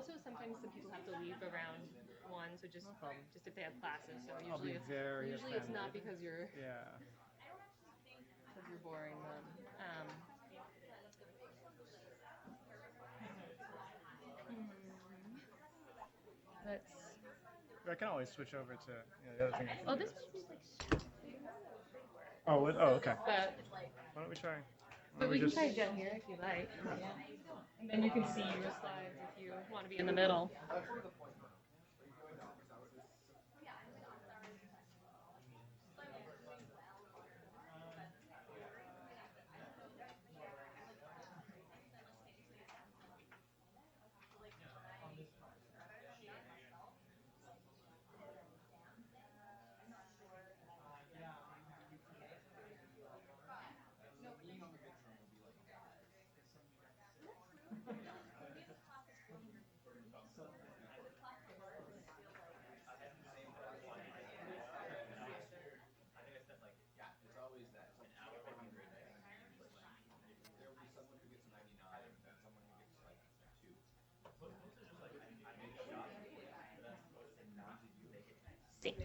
also sometimes some people have to leave around 1, so No problem. just if they have classes. So I'll be very usually it's not offended. because Yeah. you're boring them. Let's. I can always switch over to the other thing. I Oh, can do this is. might be like. Oh, oh, okay. But Why don't we try? but we can try Jet here if you like. And then you can see your slides if you want to be in the middle. Sync. I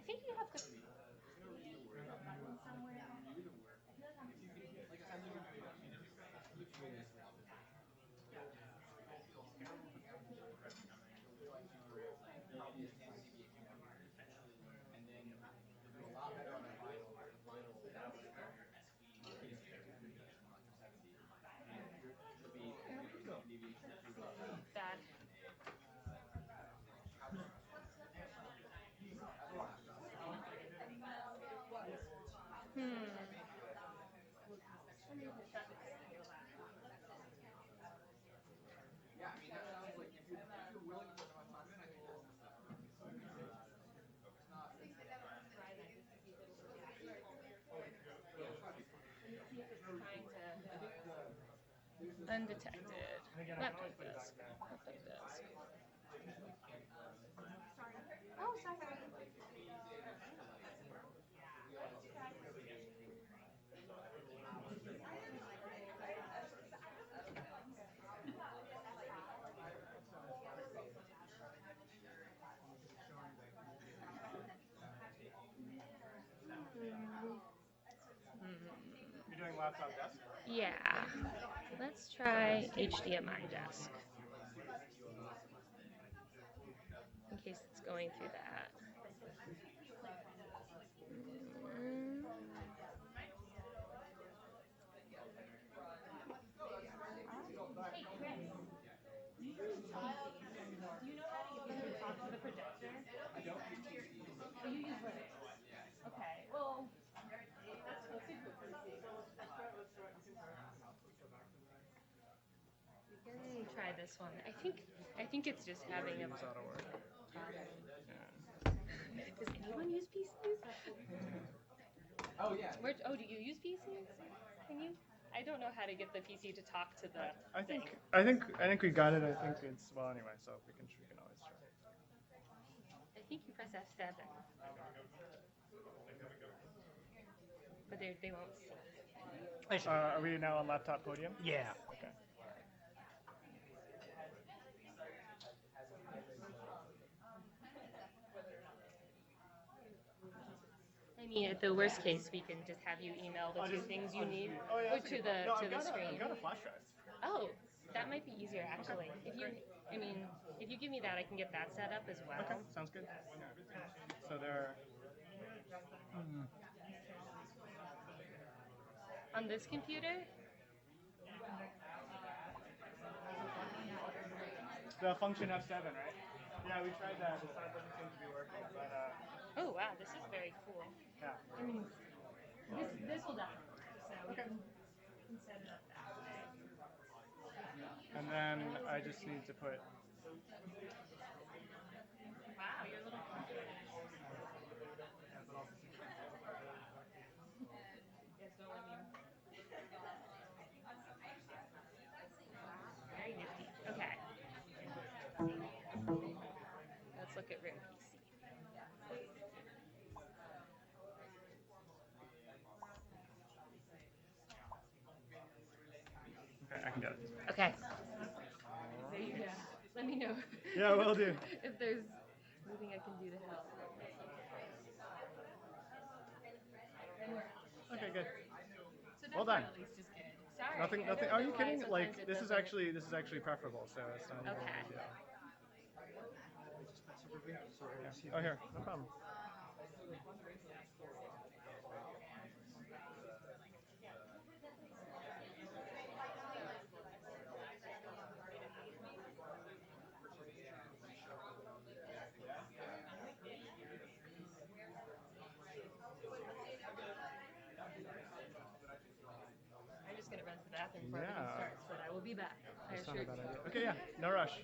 think you have to. That. Hmm. Trying to undetected. Laptop desk. Laptop desk. Oh, sorry. You're doing laptop desk? Yeah. Let's try HDMI desk. In case it's going through that. Mm. Hey, Chris. Do you know how to get them to talk to the projector? Oh, you use Linux. Okay. Well, we can try this one. I think it's just having a Use AutoWork. problem. Yeah. Does anyone use PCs? Oh, do you use PCs? Can you? I don't know how to get the PC to talk to the I thing. think I think I think we got it. I think it's well anyway. So we can always try. I think you press F7, but they won't see. Are we now on laptop podium? Yeah. Okay. I mean, at the worst case, we can just have you email the two things you need Oh yeah. or to the No, to the screen. I've got a flash drive. Oh, that might be easier actually. I mean, if you give me that, I can get that set up as well. Okay, sounds good. So there. On this computer? The function F7, right? Yeah, we tried that. It doesn't seem to be working, but Oh wow, this is very cool. yeah. I mean, this will definitely work. So we can set it up that way. And then I just need to put. Wow, your little computer. Yes, no, I mean. Very nifty. Okay. Let's look at Rim PC. Okay, I Got it. Okay. Yeah. Let me know. Yeah, will do. If there's anything I can do to help. Okay, good. So Well that's done. at least is good. Sorry. Nothing. I don't Are know you why kidding? Like sometimes it this is doesn't- actually preferable. So it's not even a Okay. big deal. Oh, here, no problem. I'm just gonna run to the bathroom before everything Yeah. starts, but I will be back. I That's not assure a bad you. idea. Okay, yeah, no rush.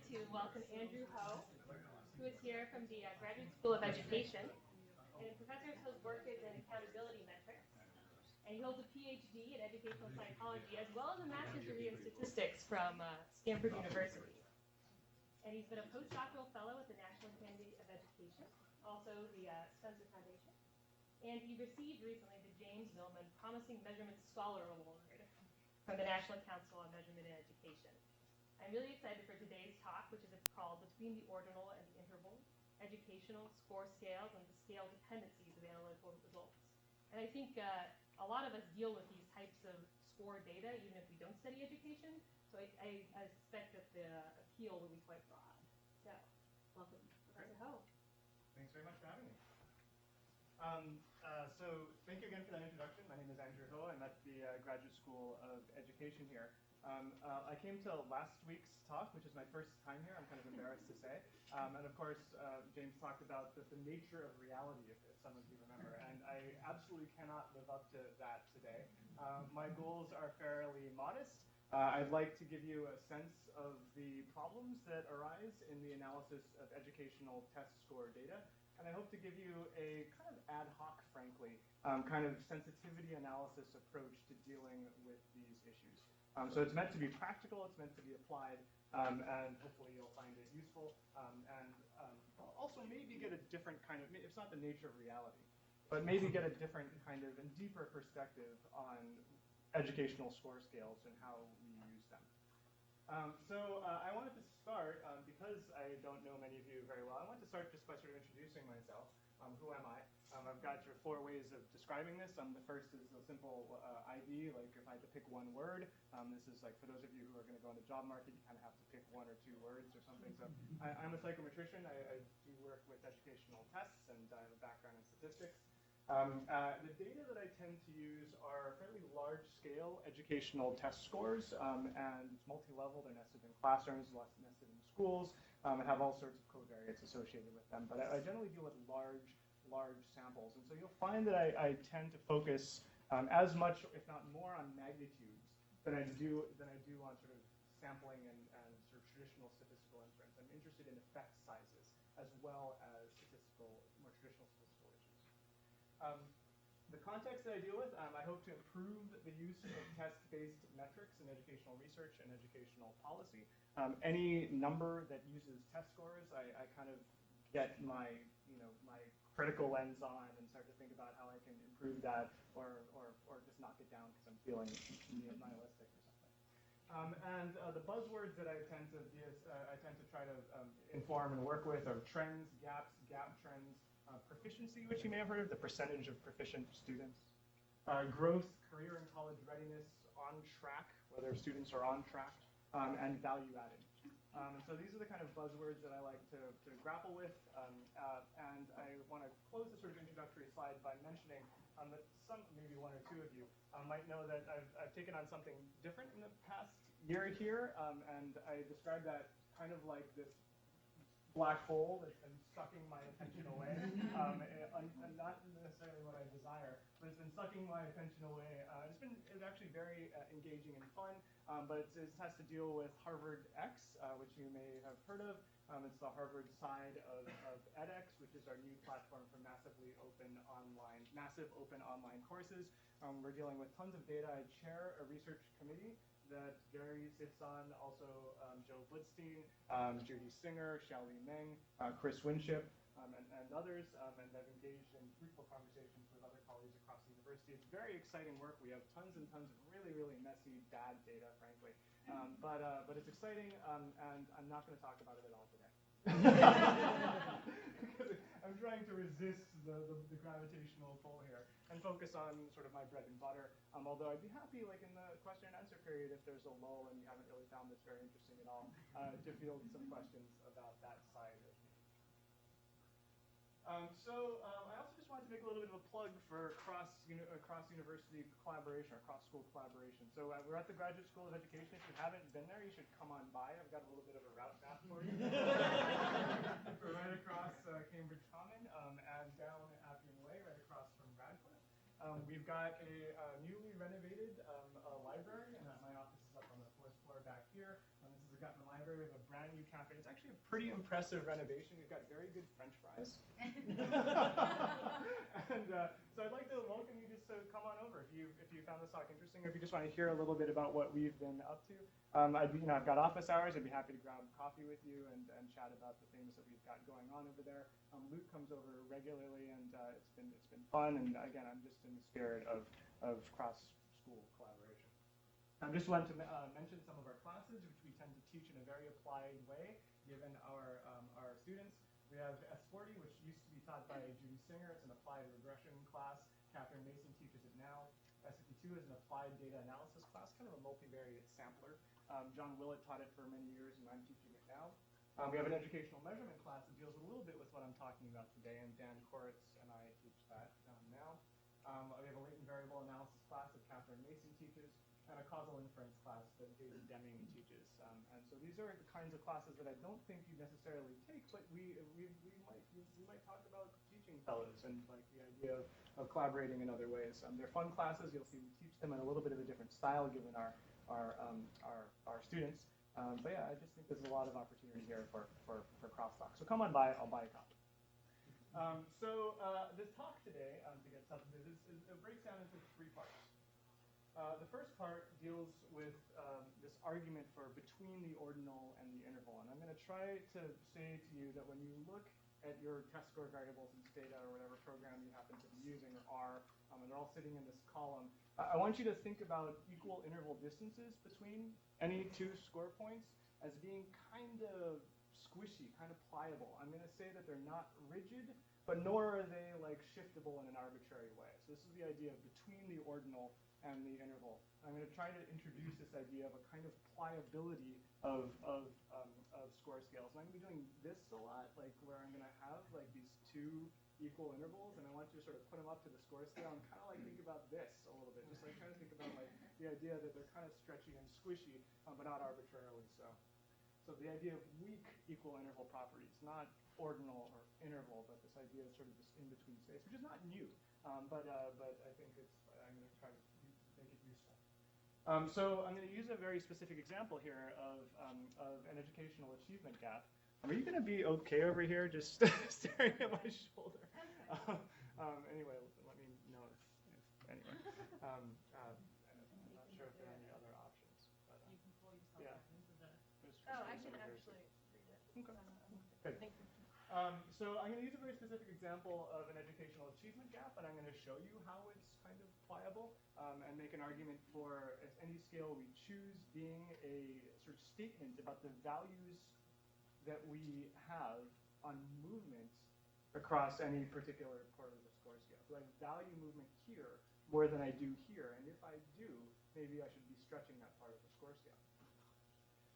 to welcome Andrew Ho, who is here from the Graduate School of Education. And Professor Ho's work is in accountability metrics. And he holds a PhD in educational psychology, as well as a master's degree in statistics from Stanford University. And he's been a postdoctoral fellow at the National Academy of Education, also the Spencer Foundation. And he received recently the James Millman Promising Measurement Scholar Award from the National Council on Measurement in Education. I'm really excited for today's talk, which is called Between the Ordinal and the Interval, Educational Score Scales and the Scale Dependencies of Analytical Results. And I think a lot of us deal with these types of score data, even if we don't study education. So I suspect that the appeal will be quite broad. So, welcome, Professor Ho. Thanks very much for having me. So thank you again for that introduction. My name is Andrew Ho. I'm at the Graduate School of Education here. I came to last week's talk, which is my first time here. I'm kind of embarrassed to say. And of course, James talked about the nature of reality, if some of you remember. And I absolutely cannot live up to that today. My goals are fairly modest. I'd like to give you a sense of the problems that arise in the analysis of educational test score data. And I hope to give you a kind of ad hoc, frankly, kind of sensitivity analysis approach to dealing with these issues. So it's meant to be practical, it's meant to be applied, and hopefully you'll find it useful, and also maybe get a different kind of, it's not the nature of reality, but maybe get a different kind of and deeper perspective on educational score scales and how we use them. So I wanted to start, because I don't know many of you very well, I want to start just by sort of introducing myself. Who am I? I've got your 4 ways of describing this. The first is a simple ID, like if I had to pick one word. This is like for those of you who are going to go in the job market, you kind of have to pick 1 or 2 words or something. So I'm a psychometrician. I do work with educational tests, and I have a background in statistics. The data that I tend to use are fairly large-scale educational test scores, and it's multi-level. They're nested in classrooms, nested in schools, and have all sorts of covariates associated with them. But I generally deal with large samples, and so you'll find that I tend to focus as much, if not more, on magnitudes than I do on sort of sampling and sort of traditional statistical inference. I'm interested in effect sizes as well as more traditional statistical issues. The context that I deal with, I hope to improve the use of test-based metrics in educational research and educational policy. Any number that uses test scores, I kind of get my critical lens on and start to think about how I can improve that or just knock it down because I'm feeling nihilistic or something. And the buzzwords that I tend to try to inform and work with are trends, gaps, gap trends, proficiency, which you may have heard of, the percentage of proficient students, growth, career and college readiness, on track, whether students are on track, and value added. And so these are the kind of buzzwords that I like to grapple with. And I want to close this sort of introductory slide by mentioning that maybe 1 or 2 of you might know that I've taken on something different in the past year here, and I describe that kind of like this black hole that's been sucking my attention away, and not necessarily what I desire, but it's been sucking my attention away. It's actually very engaging and fun, but it has to deal with Harvard X, which you may have heard of. It's the Harvard side of edX, which is our new platform for massive open online courses. We're dealing with tons of data. I chair a research committee that Gary sits on, also Joe Blitzstein, Judy Singer, Xiaoli Meng, Chris Winship, and others, and I've engaged in fruitful conversations with other colleagues across the university. It's very exciting work. We have tons and tons of really, really messy, bad data, frankly. But it's exciting, and I'm not going to talk about it at all today. I'm trying to resist the gravitational pull here and focus on sort of my bread and butter. Although I'd be happy, like in the question and answer period, if there's a lull and you haven't really found this very interesting at all, to field some questions about that side of me. So I also just wanted to make a little bit of a plug for cross-university collaboration or cross-school collaboration. So we're at the Graduate School of Education. If you haven't been there, you should come on by. I've got a little bit of a route map for you. We're right across Cambridge Common and down Appian Way, right across from Radcliffe. We've got a newly renovated library, and my office is up on the 4th floor back here. This is the Gutman Library. library. We have a brand new cafe. It's actually a pretty impressive renovation. We've got very good French fries. And so I'd like to welcome you just to come on over if you found this talk interesting, or if you just want to hear a little bit about what we've been up to. I've got office hours. I'd be happy to grab coffee with you and chat about the things that we've got going on over there. Luke comes over regularly, and it's been fun. And again, I'm just in the spirit of cross-school collaboration. I just wanted to mention some of our classes, which we tend to teach in a very applied way, given our students. We have S40, which used to be taught by Judy Singer. It's an applied regression class. Catherine Mason teaches it now. S52 is an applied data analysis class, kind of a multivariate sampler. John Willett taught it for many years, and I'm teaching it now. We have an educational measurement class that deals a little bit with what I'm talking about today, and Dan Koritz and I teach that now. We have a latent variable analysis class that Catherine Mason teaches, and a causal inference class that David Deming teaches. And so these are the kinds of classes that I don't think you necessarily take, but we might talk about teaching fellows and like the idea of collaborating in other ways. They're fun classes. You'll see we teach them in a little bit of a different style given our students. But yeah, I just think there's a lot of opportunity here for crosstalk. So come on by, I'll buy a copy. This talk today, to get substantive, it breaks down into 3 parts. The first part deals with this argument for between the ordinal and the interval. And I'm going to try to say to you that when you look at your test score variables in Stata or whatever program you happen to be using, or R, and they're all sitting in this column, I want you to think about equal interval distances between any 2 score points as being kind of squishy, kind of pliable. I'm going to say that they're not rigid, but nor are they like shiftable in an arbitrary way. So this is the idea of between the ordinal and the interval. I'm going to try to introduce this idea of a kind of pliability of score scales. And I'm going to be doing this a lot, like where I'm going to have like these 2 equal intervals, and I want you to sort of put them up to the score scale and kind of like think about this a little bit, just like trying to think about like the idea that they're kind of stretchy and squishy, but not arbitrarily so. So the idea of weak equal interval properties, not ordinal or interval, but this idea of sort of this in-between space, which is not new, but I think I'm going to try to make it useful. So I'm going to use a very specific example here of an educational achievement gap. Are you going to be okay over here just staring at my shoulder? Anyway, let me know if anyway. I'm not sure if there are any other options. But, you can pull yourself yeah. up into the... Oh, I can actually read it. Okay. Good. Thank you. So I'm going to use a very specific example of an educational achievement gap, and I'm going to show you how it's kind of pliable, and make an argument for any scale we choose being a sort of statement about the values that we have on movement across any particular part of the score scale. So I value movement here more than I do here, and if I do, maybe I should be stretching that part of the score scale.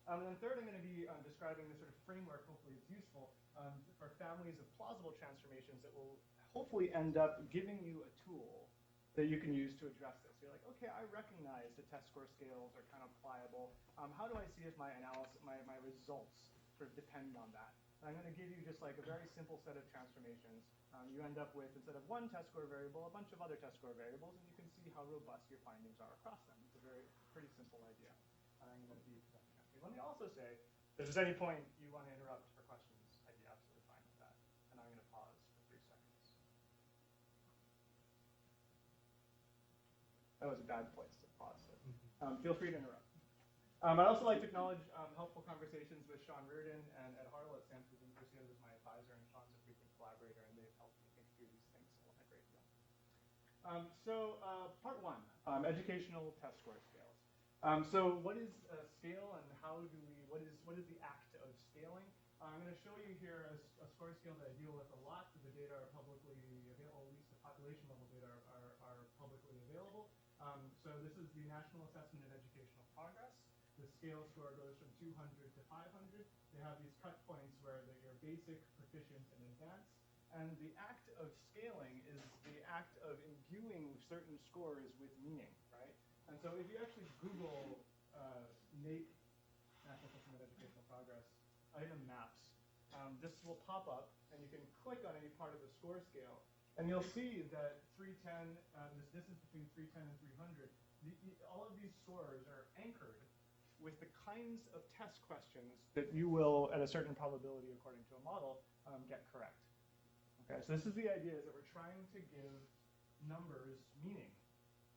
And then third, I'm going to be describing the sort of framework, hopefully it's useful, for families of plausible transformations that will hopefully end up giving you a tool that you can use to address this. You're like, okay, I recognize the test score scales are kind of pliable. How do I see if my analysis, my results sort of depend on that? And I'm going to give you just like a very simple set of transformations. You end up with, instead of 1 test score variable, a bunch of other test score variables, and you can see how robust your findings are across them. It's a pretty simple idea. And I'm going to be presenting that. Let me also say, if there's any point you want to interrupt for questions, I'd be absolutely fine with that. And I'm going to pause for 3 seconds. That was a bad place to pause. So. Feel free to interrupt. I'd also like to acknowledge helpful conversations with Sean Reardon and Ed Hartle at Stanford University. Ed was my advisor, and Sean's a frequent collaborator, and they've helped me think through these things a great deal. Part 1, educational test score scales. So what is a scale, and how do we? What is the act of scaling? I'm going to show you here a score scale that I deal with a lot. The data are publicly available, at least the population level data are publicly available. So this is the National Assessment of Educational Progress. The scale score goes from 200 to 500. They have these cut points where you're basic, proficient, and advanced. And the act of scaling is the act of imbuing certain scores with meaning, right? And so if you actually Google NAEP, National Assessment of Educational Progress, item maps, this will pop up, and you can click on any part of the score scale, and you'll see that 310, this distance between 310 and 300, all of these scores are anchored with the kinds of test questions that you will, at a certain probability according to a model, get correct. Okay, so this is the idea, is that we're trying to give numbers meaning.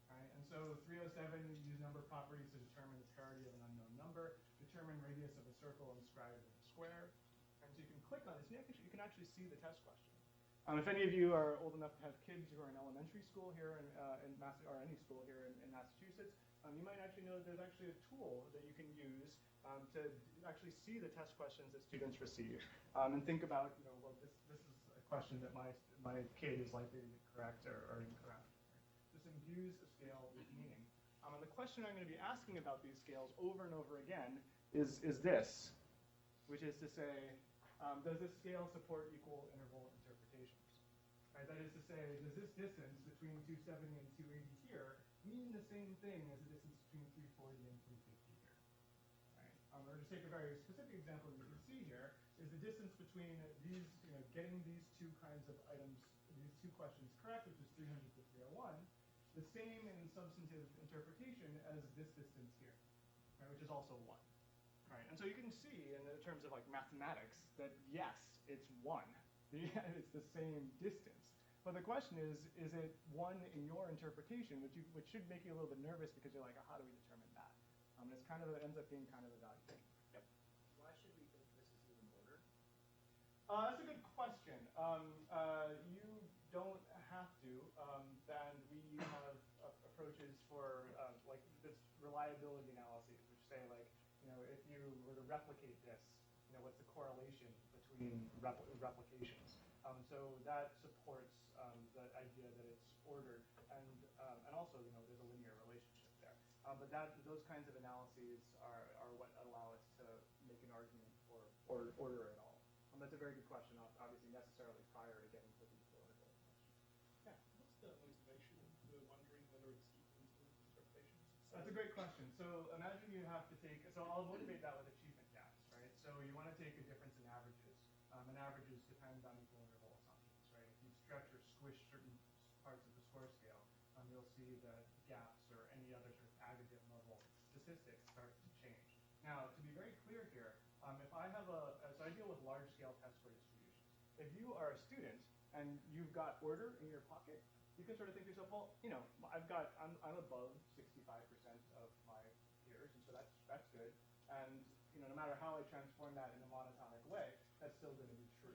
Right? And so 307, you use number properties to determine the parity of an unknown number, determine radius of a circle inscribed in a square. And so you can click on this, and you can actually see the test question. If any of you are old enough to have kids who are in elementary school here or any school here in Massachusetts, you might actually know that there's actually a tool that you can use to actually see the test questions that students receive and think about, well, this is a question that my kid is likely to get correct or incorrect. This imbues a scale with meaning. And the question I'm going to be asking about these scales over and over again is this, which is to say, does this scale support equal interval interpretations? Right? That is to say, does this distance between 270 and 280 here mean the same thing as the distance between 340 and 350 here? Right? Or to take a very specific example that you can see here, is the distance between these, getting these two kinds of items, these two questions correct, which is 300 to 301, the same in substantive interpretation as this distance here, right, which is also 1. Right? And so you can see in terms of like mathematics that yes, it's 1. It's the same distance. But the question is it 1 in your interpretation, which should make you a little bit nervous because you're like, oh, how do we determine that? And it's it ends up being kind of a value thing. Yep. Why should we think this is even ordered? That's a good question. You don't have to, and we have approaches for like this reliability analyses, which say like, if you were to replicate this, what's the correlation between replications? So that supports the idea that it's ordered, and also there's a linear relationship there. But those kinds of analyses are what allow us to make an argument for order at all. That's a very good question, obviously necessarily prior to getting to the equal interval question. Yeah. What's the motivation for wondering whether it's equal interpretations? That's a great question. So imagine you have to take, so I'll motivate that with achievement gaps, right? So you want to take a difference in averages. And averages depend on equal interval assumptions, right? If you stretch or squish certain parts of the score scale, you'll see that gaps or any other sort of aggregate level statistics start to change. Now, to be very clear here, if I have so I deal with large scale test score distributions. If you are a student and you've got order in your pocket, you can sort of think to yourself, well, I'm above 65% of my peers, and so that's good. And no matter how I transform that in a monotonic way, that's still going to be true.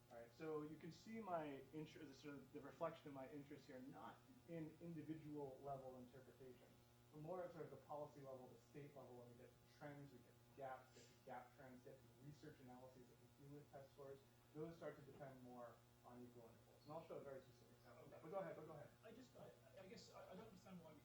All right. So you can see my interest, the reflection of my interest here, not in individual level interpretation, but more at sort of the policy level, the state level, when we get to trends, we get to gaps, get to gap trends, get to research analyses that we do with test scores. Those start to depend more on equal intervals. And I'll show a very specific example. Okay. But go ahead. I guess I don't understand why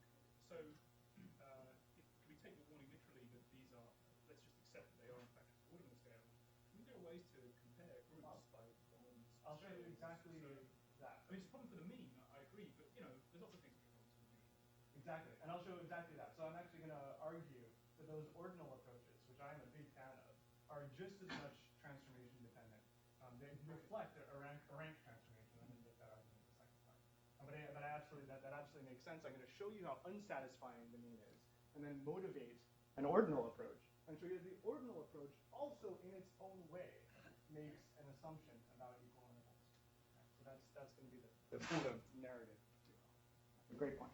so if we take the warning literally that these are, let's just accept that they are in fact ordinal scales, isn't there ways to compare groups by performance? I'll show you exactly that. I mean, it's a problem for the mean, I agree, but there's lots of things that are problems for the mean. Exactly, and I'll show exactly that. So I'm actually going to argue that those ordinal approaches, which I'm a big fan of, are just as much transformation dependent. They reflect a rank transformation. I'm going to make that argument the second time. But that absolutely makes sense. I'm going to show you how unsatisfying the mean is, and then motivate an ordinal approach, and show you that the ordinal approach also, in its own way, makes an assumption about equal intervals. Okay, so that's going to be the sort of narrative. A great point.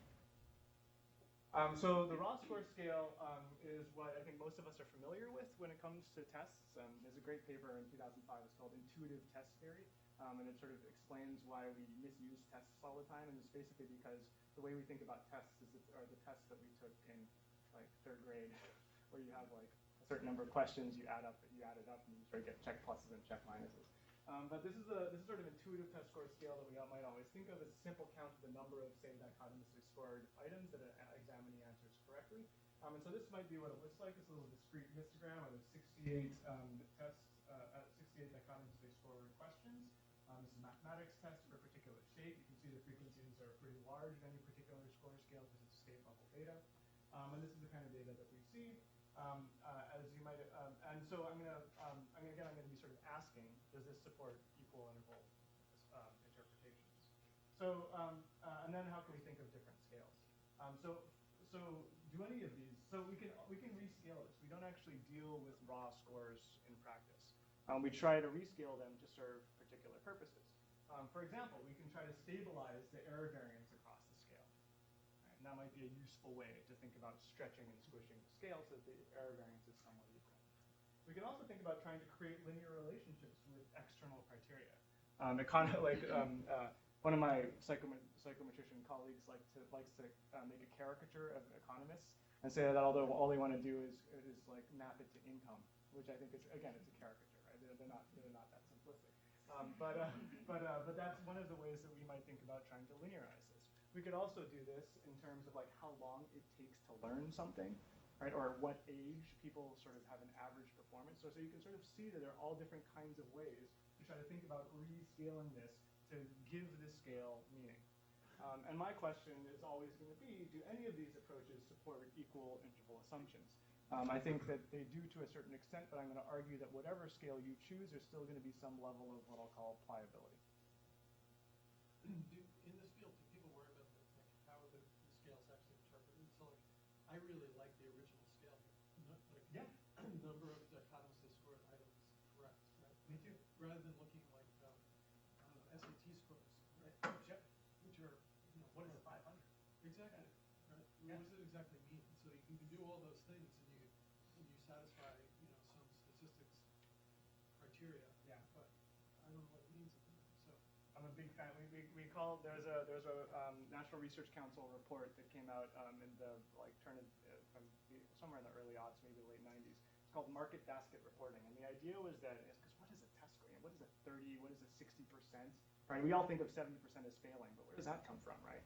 So the raw score scale is what I think most of us are familiar with when it comes to tests. There's a great paper in 2005. It's called Intuitive Test Theory, and it sort of explains why we misuse tests all the time. And it's basically because the way we think about tests are the tests that we took in like 3rd grade, where you have like a certain number of questions, you add it up, and you sort of get check pluses and check minuses. But this is sort of intuitive test score scale that we might always think of as a simple count of the number of, say, dichotomously scored items that an examinee answers correctly. And so this might be what it looks like. It's a little discrete histogram of 68 tests, 68 dichotomously scored questions. This is a mathematics test for a particular state. You can see the frequencies are pretty large in any particular score scale because it's state level data. And this is the kind of data that we see. As you might, and so I'm going to be sort of asking, does this support equal interval interpretations? So, and then how can we think of different scales? So do any of these? So we can rescale this. We don't actually deal with raw scores in practice. We try to rescale them to serve particular purposes. For example, we can try to stabilize the error variance across the scale. Right? And that might be a useful way to think about stretching and squishing the scale so that the error variance is somewhat equal. We can also think about trying to create linear relationships with external criteria. One of my psychometrician colleagues likes to make a caricature of economists and say that although all they want to do is like map it to income, which I think is, again, it's a caricature, right? They're not that simplistic. But that's one of the ways that we might think about trying to linearize this. We could also do this in terms of like how long it takes to learn something, right? Or what age people sort of have an average performance. So you can sort of see that there are all different kinds of ways to try to think about rescaling this to give this scale meaning. And my question is always going to be, do any of these approaches support equal interval assumptions? I think that they do to a certain extent, but I'm going to argue that whatever scale you choose, there's still going to be some level of what I'll call pliability. In this field, do people worry about how the scale is actually interpreted? So I really like the original scale here. Number of dichotomous scored items correct, right? Me too. Rather than looking like SAT scores, right? Yep. Which are, what is it? 500. Exactly. Right. Yeah. What does it exactly mean? So you can do all those things and you satisfy some statistics criteria. Yeah. But I don't know what it means. So I'm a big fan. We call there's a National Research Council report that came out in the turn of from somewhere in the early aughts, maybe the late 90s. It's called market basket reporting, and the idea was that because what is a test score? What is a 30? What is a 60%? Right? We all think of 70% as failing, but where does that come from, right?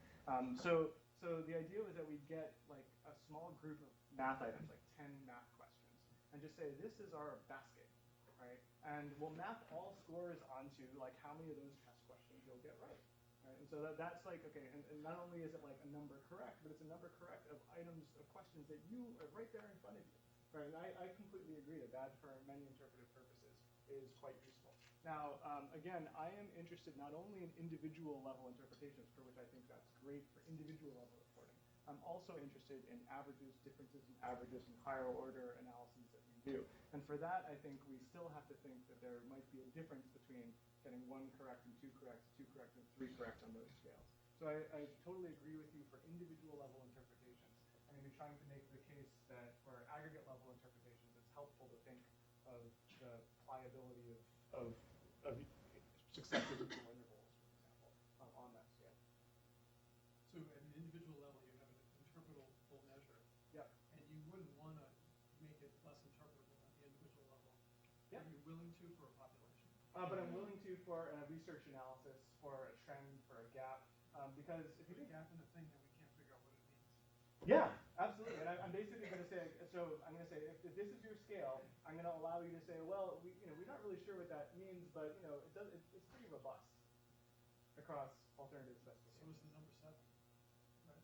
So the idea was that we get like a small group of math items, like 10 math questions, and just say this is our basket, right? And we'll map all scores onto like how many of those test questions you'll get right. Right? And so that's like, okay, and not only is it like a number correct, but it's a number correct of items, of questions that you are right there in front of you. Right? And I completely agree that for many interpretive purposes is quite useful. Now, again, I am interested not only in individual level interpretations, for which I think that's great for individual level reporting. I'm also interested in averages, differences in averages, and higher order analyses that we do. And for that, I think we still have to think that there might be a difference between getting 1 correct and 2 correct, 2 correct and 3 correct on those scales. So I totally agree with you for individual level interpretations. I'm going to be trying to make the case that for aggregate level interpretations, it's helpful to think of the pliability of successive equal intervals, for example, on that scale. So at an individual level, you have an interpretable measure. Yep. And you wouldn't want to make it less interpretable at the individual level. Yep. Are you willing to for a population? But I'm willing to for a research analysis, for a trend, for a gap, because if you Put a think gap in a thing that we can't figure out what it means. yeah, absolutely. And I'm basically going to say, if this is your scale, I'm going to allow you to say, well, we're not really sure what that means, but it's pretty robust across alternative So specifications. is the number 7, right?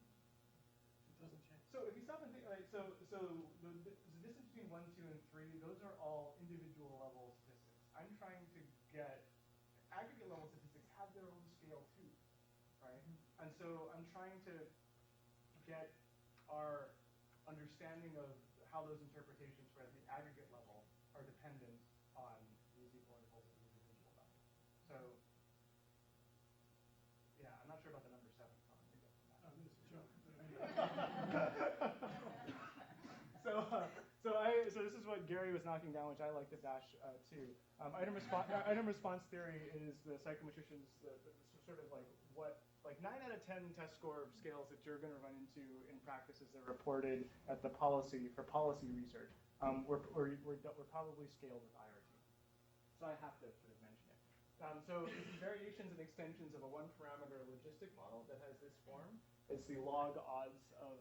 It doesn't change. So if you stop and think, right, so the distance between 1, 2, and 3, those are all individual level statistics. I'm trying to get aggregate level statistics have their own scale too, right? And so I'm trying to get our understanding of how those interpretations for at the aggregate level are dependent on these equal intervals at the individual level. So yeah, I'm not sure about the number 7. It's a joke. So this is what Gary was knocking down, which I like to dash too. Item response theory is the psychometrician's sort of like 9 out of 10 test score scales that you're going to run into in practice as they're reported at the policy research. We're probably scaled with IRT. So I have to sort of mention it. So this is variations and extensions of a 1-parameter logistic model that has this form. It's the log odds of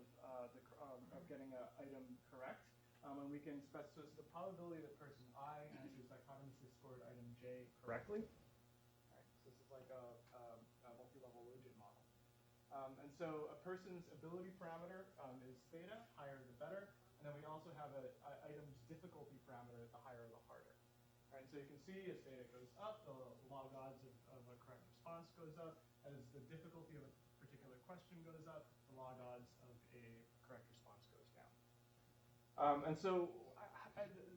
getting an item correct. And we can specify the probability that person I answers dichotomously scored item J correctly. Right, so this is like a multi-level logit model. And so a person's ability parameter is theta, higher the better. And then we also have an item's difficulty parameter, the higher the harder. Right, so you can see as theta goes up, the log odds of a correct response goes up. As the difficulty of a particular question goes up, the log odds of a correct response goes down. And so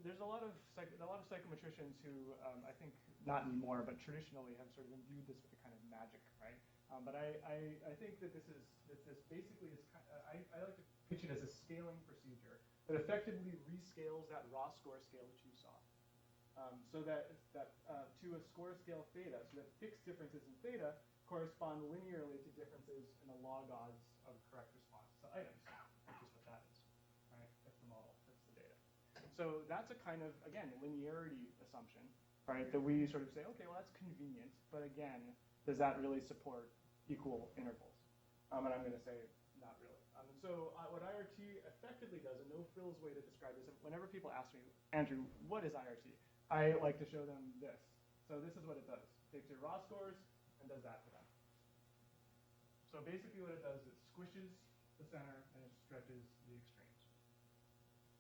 there's a lot of psychometricians who I think not anymore, but traditionally have sort of imbued this with a kind of magic, right? But I think that this basically is I like to pitch it as a scaling procedure that effectively rescales that raw score scale that you saw. So that to a score scale theta, so that fixed differences in theta correspond linearly to differences in the log odds of correct response to items, which is what that is, right? If the model fits the data. So that's a kind of, again, linearity assumption, right? That we sort of say, okay, well, that's convenient, but again, does that really support equal intervals? And I'm going to say not really. So what IRT effectively does, a no-frills way to describe this, whenever people ask me, Andrew, what is IRT? I like to show them this. So this is what it does. It takes your raw scores and does that to them. So basically what it does is it squishes the center and it stretches the extremes.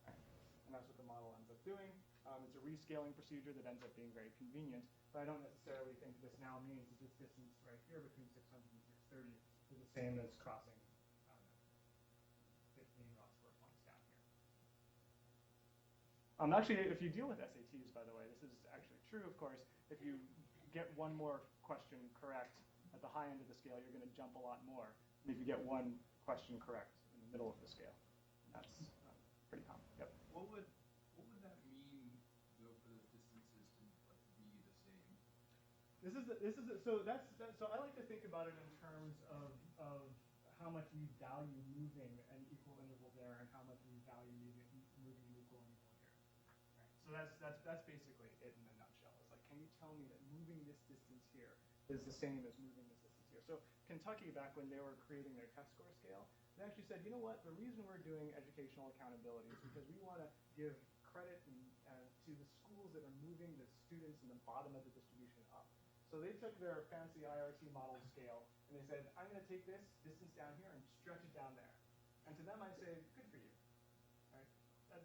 Right. And that's what the model ends up doing. It's a rescaling procedure that ends up being very convenient, but I don't necessarily think this now means that this distance right here between 600 and 630 is the same as crossing 15 raw score points down here. Actually, if you deal with SATs, by the way, this is actually true, of course. If you get one more question correct at the high end of the scale, you're going to jump a lot more than if you get one question correct in the middle of the scale. That's pretty common. Yep. What would that mean, though, for the distances to be the same? So I like to think about it in terms of how much we value moving an equal interval there and how much we value moving an equal interval here. Right? So that's basically it in a nutshell. It's like, can you tell me that moving this distance here is the same as moving this distance here? So Kentucky, back when they were creating their test score scale, they actually said, you know what, the reason we're doing educational accountability is because we want to give credit to the schools that are moving the students in the bottom of the distribution up. So they took their fancy IRT model scale and they said, I'm going to take this distance down here and stretch it down there. And to them I say, good for you. Right?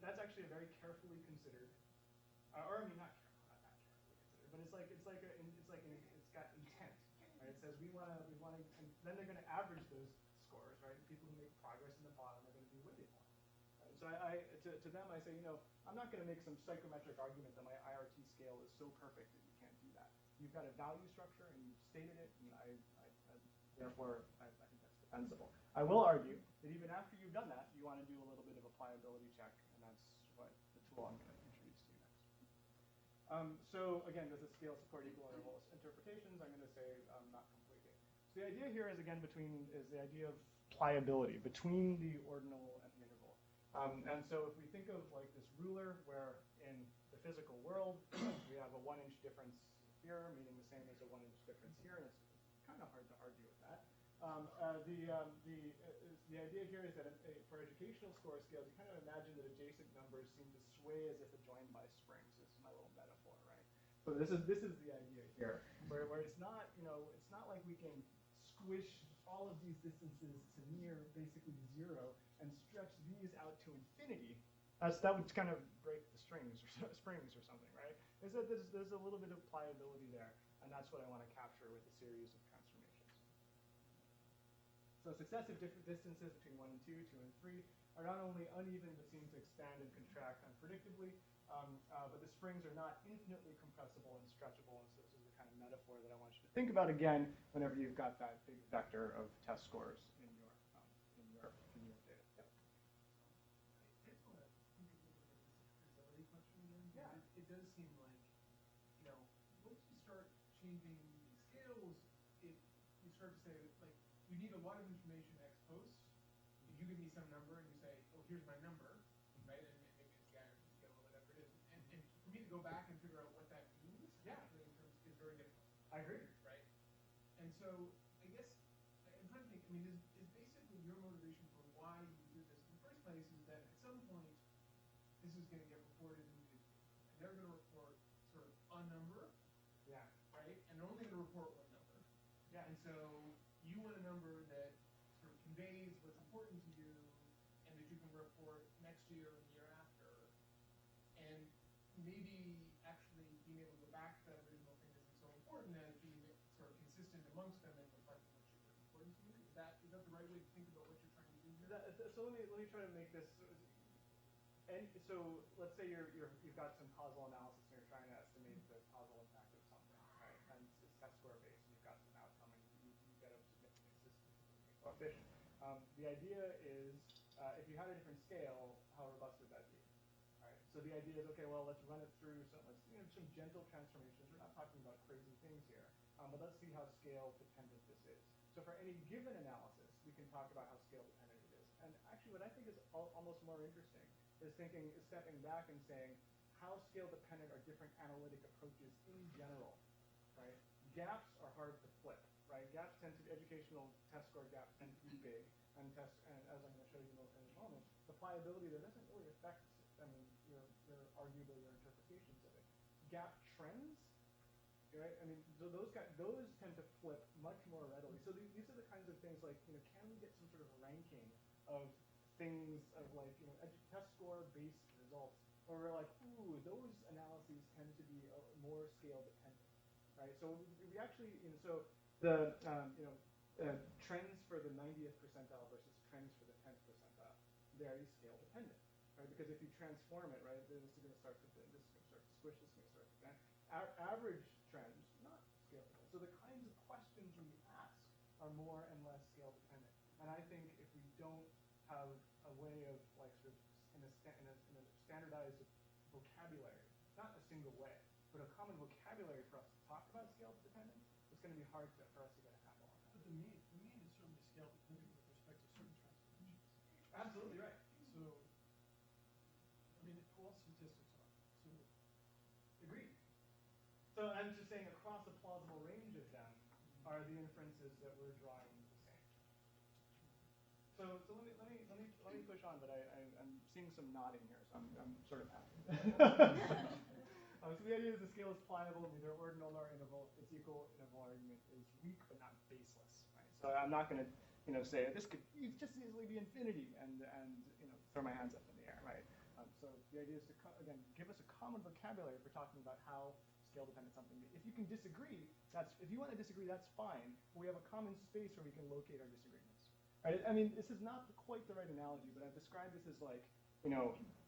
That's actually a very carefully considered, or I mean not that carefully considered, but it's got intent. Right? It says we want to, and then they're going to average those scores, right? The people who make progress in the bottom are going to be weighted more. Right? So to them I say, I'm not going to make some psychometric argument that my IRT scale is so perfect that you can't do that. You've got a value structure and you've stated it, and therefore I think that's defensible. I will argue that even after you've done that, you want to do a little bit of a pliability check, and that's what the tool I'm going to introduce to you next. So again, does the scale support equal interval interpretations? I'm going to say not completely. So the idea here is again is the idea of pliability between the ordinal and the interval. And so if we think of like this ruler where in the physical world we have a 1-inch difference here, meaning the same as a 1-inch difference here, and it's kind of hard to argue with that. The idea here is that for educational score scales, you kind of imagine that adjacent numbers seem to sway as if joined by springs. This is my little metaphor, right? So this is the idea here, where it's not it's not like we can squish all of these distances to near basically 0 and stretch these out to infinity. That would kind of break the springs or something, right? There's a little bit of pliability there, and that's what I want to capture with a series of transformations. So successive distances between 1 and 2, 2 and 3 are not only uneven but seem to expand and contract unpredictably, but the springs are not infinitely compressible and stretchable, and so this is the kind of metaphor that I want you to think about again whenever you've got that big vector of test scores in your data. Yep. Yeah, it does seem like, once you start changing the scales, you start to say, like, you need a lot of information ex post. If you give me some number and you say, oh, here's my number, right, and maybe it's the IRT scale or whatever it is, and for me to go back and figure out what that means, actually, in terms is very difficult. I agree. Right? And so, I guess, I'm trying to think, is basically your motivation for why you do this in the first place is that at some point, this is going to get reported in the newspaper. And they're going to report sort of a number, Yeah. right? And they're only going to report one number. Yeah. And so you want a number that sort of conveys what's important to you and that you can report next year and the year after. And maybe actually being able to go back to that original thing isn't so important as being sort of consistent amongst them and reflecting what's important to you. Is that the right way to think about what you're trying to do here? So let me try to make this. and so let's say you've got some causal analysis and you're trying to estimate the causal impact of something, right? And it's test score based, and you've got some outcome, and you get a significant coefficient. The idea is if you had a different scale, how robust would that be? Right. So the idea is, okay, well, let's run it through some gentle transformations. We're not talking about crazy things here, but let's see how scale dependent this is. So for any given analysis, we can talk about how scale dependent it is. And actually, what I think is almost more interesting is stepping back and saying how scale dependent are different analytic approaches in general, right? Gaps are hard to flip, right? Gaps tend to educational test score gaps tend to be big, and as I'm going to show you in a moment, the pliability there doesn't really affect. I mean, arguably your interpretations of it. Gap trends, right? I mean, those tend to flip much more readily. So these are the kinds of things like, can we get some sort of ranking of things of like, test score based results, or we're like, ooh, those analyses tend to be more scale dependent, right? So we actually, so the trends for the 90th percentile versus trends for the 10th percentile very scale dependent. Right? Because if you transform it, right, then this is going to start to squish, this is going to start to bend. Our average trends, not scale dependent. So the kinds of questions we ask are more and less scale dependent. And I think if we don't have a way of like sort of in a standardized vocabulary, not a single way, but a common vocabulary for us to talk about scale dependence, it's going to be hard for us to get a handle on that. But the mean is certainly scale dependent with respect to certain transformations. Absolutely right. So, I mean, all statistics are. So, agreed. So I'm just saying across a plausible range of them are the inferences that we're drawing the same. So let me push on, but I'm seeing some nodding here, so I'm sort of happy. So the idea is the scale is pliable, neither ordinal nor interval. Its equal interval argument is weak but not baseless. Right? So I'm not going to say this could just easily be infinity and throw my hands up in the air, right? So the idea is to again give us a common vocabulary for talking about how scale dependent something is. If you can disagree, if you want to disagree, that's fine. But we have a common space where we can locate our disagreements. Right? I mean, this is not quite the right analogy, but I've described this as like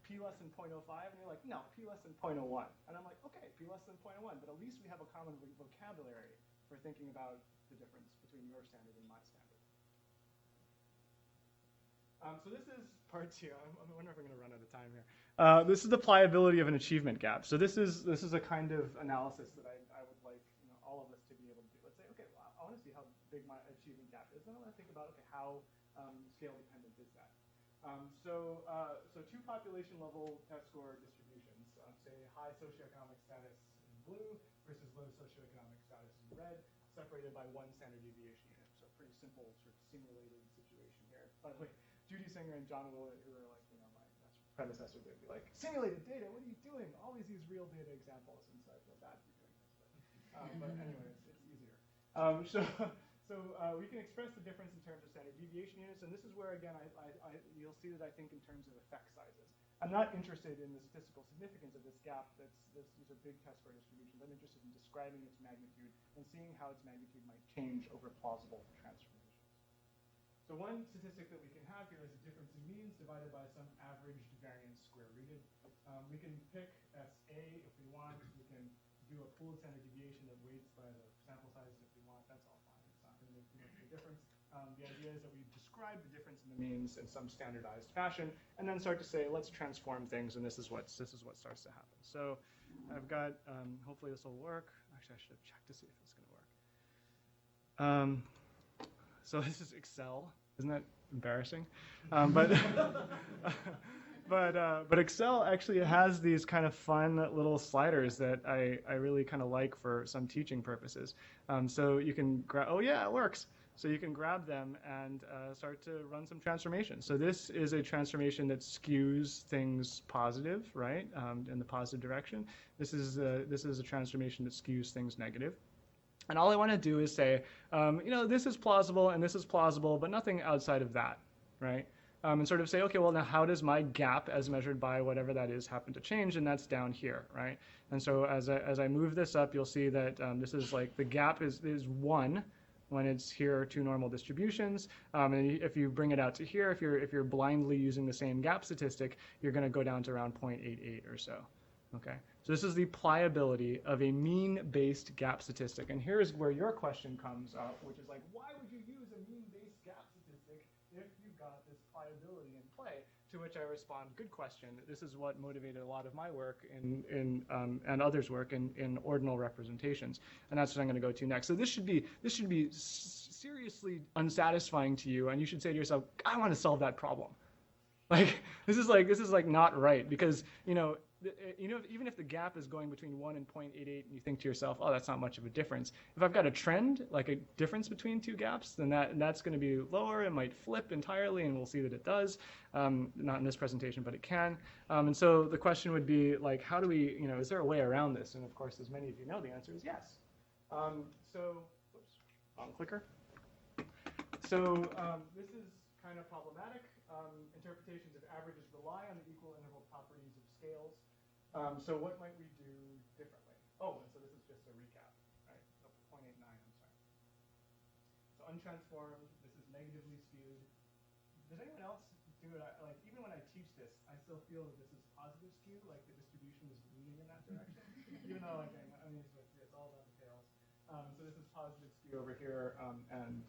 p less than 0.05, and you're like, no, p less than 0.01. And I'm like, okay, p less than 0.01, but at least we have a common vocabulary for thinking about the difference between your standard and my standard. So this is part 2. I wonder if I'm going to run out of time here. This is the pliability of an achievement gap. So this is a kind of analysis that I would like all of us to be able to do. Let's say, okay, well, I want to see how big my achievement gap is, and I want to think about, okay, how scale dependent is that? So two population level test score distributions, say high socioeconomic status in blue versus low socioeconomic status in red, separated by 1 standard deviation unit. So pretty simple sort of simulated situation here. By the way, Judy Singer and John Willett, who are like my predecessors, they'd be like, simulated data, what are you doing? Always use real data examples, and so I feel bad for doing this. But anyway, it's easier. So we can express the difference in terms of standard deviation units, and this is where, again, you'll see that I think in terms of effect sizes. I'm not interested in the statistical significance of this gap. These are big test score distributions. I'm interested in describing its magnitude and seeing how its magnitude might change over plausible transformations. So one statistic that we can have here is the difference in means divided by some averaged variance square rooted. We can pick SA if we want. We can do a pooled standard deviation that weights by the sample sizes if we want. That's all fine. It's not going to make too much of a difference. The idea is that we describe the difference in the means in some standardized fashion, and then start to say, let's transform things, and this is what starts to happen. So I've got, hopefully this will work. Actually, I should have checked to see if this is going to work. So this is Excel. Isn't that embarrassing? But Excel actually has these kind of fun little sliders that I really kind of like for some teaching purposes. So you can grab, oh yeah, it works. So you can grab them and start to run some transformations. So this is a transformation that skews things positive, right, in the positive direction. This is a transformation that skews things negative. And all I want to do is say, this is plausible and this is plausible, but nothing outside of that, right? And sort of say, okay, well, now how does my gap as measured by whatever that is happen to change? And that's down here, right? And so as I move this up, you'll see that this is like the gap is 1 when it's here are two normal distributions. And if you bring it out to here, if you're blindly using the same gap statistic, you're going to go down to around 0.88 or so. Okay, so this is the pliability of a mean-based gap statistic. And here's where your question comes up, which is like, why would you use a mean-based gap statistic if you've got this pliability in play? To which I respond, good question. This is what motivated a lot of my work and others' work in ordinal representations, and that's what I'm going to go to next. So this should be seriously unsatisfying to you, and you should say to yourself, I want to solve that problem. Like this is like not right, because even if the gap is going between 1 and 0.88, and you think to yourself, oh, that's not much of a difference. If I've got a trend, like a difference between two gaps, then that's going to be lower. It might flip entirely, and we'll see that it does. Not in this presentation, but it can. And so the question would be, like, how do we, is there a way around this? And of course, as many of you know, the answer is yes. Whoops, wrong clicker. So this is kind of problematic. Interpretations of averages rely on the equal interval properties of scales. So what might we do differently? Oh, and so this is just a recap, right? So 0.89, I'm sorry. So untransformed, this is negatively skewed. Does anyone else do it? Like, even when I teach this, I still feel that this is positive skew, like the distribution is leaning in that direction. Even though, like, it's all about the tails. So this is positive skew over here, and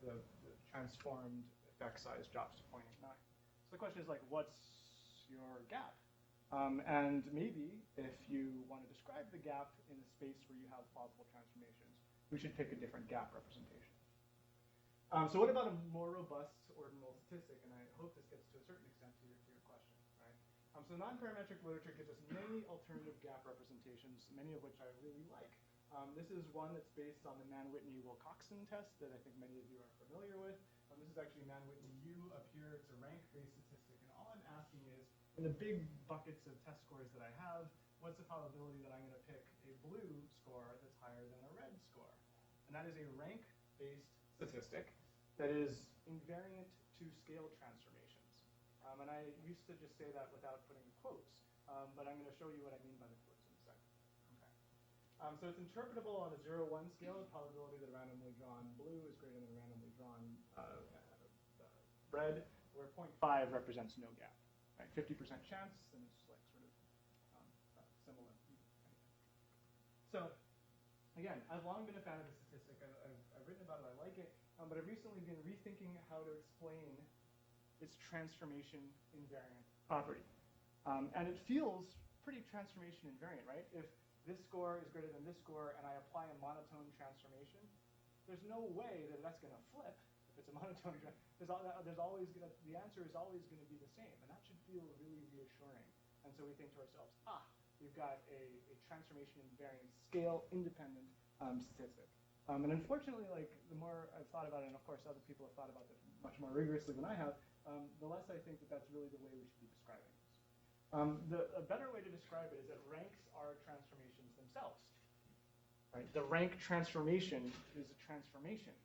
the transformed effect size drops to 0.89. So the question is, like, what's your gap? And maybe if you want to describe the gap in a space where you have plausible transformations, we should pick a different gap representation. So what about a more robust ordinal statistic? And I hope this gets to a certain extent to your question, right? So non-parametric literature gives us many alternative gap representations, many of which I really like. This is one that's based on the Mann-Whitney-Wilcoxon test that I think many of you are familiar with. This is actually Mann-Whitney U up here. It's a rank-based statistic, and all I'm asking is, in the big buckets of test scores that I have, what's the probability that I'm going to pick a blue score that's higher than a red score? And that is a rank-based statistic that is invariant to scale transformations. And I used to just say that without putting quotes, but I'm going to show you what I mean by the quotes in a second. Okay. So it's interpretable on a 0-1 scale. The probability that a randomly drawn blue is greater than a randomly drawn red, where 0.5 represents no gap. Right, 50% chance, and it's like sort of similar. So, again, I've long been a fan of the statistic. I've written about it. I like it, but I've recently been rethinking how to explain its transformation invariant property, and it feels pretty transformation invariant, right? If this score is greater than this score, and I apply a monotone transformation, there's no way that that's going to flip. It's a monotone. There's always going to, the answer is always going to be the same, and that should feel really reassuring. And so we think to ourselves, we've got a transformation invariant scale independent statistic. And unfortunately, like, the more I've thought about it, and of course other people have thought about this much more rigorously than I have, the less I think that that's really the way we should be describing this. A better way to describe it is that ranks are transformations themselves. Right? The rank transformation is a transformation.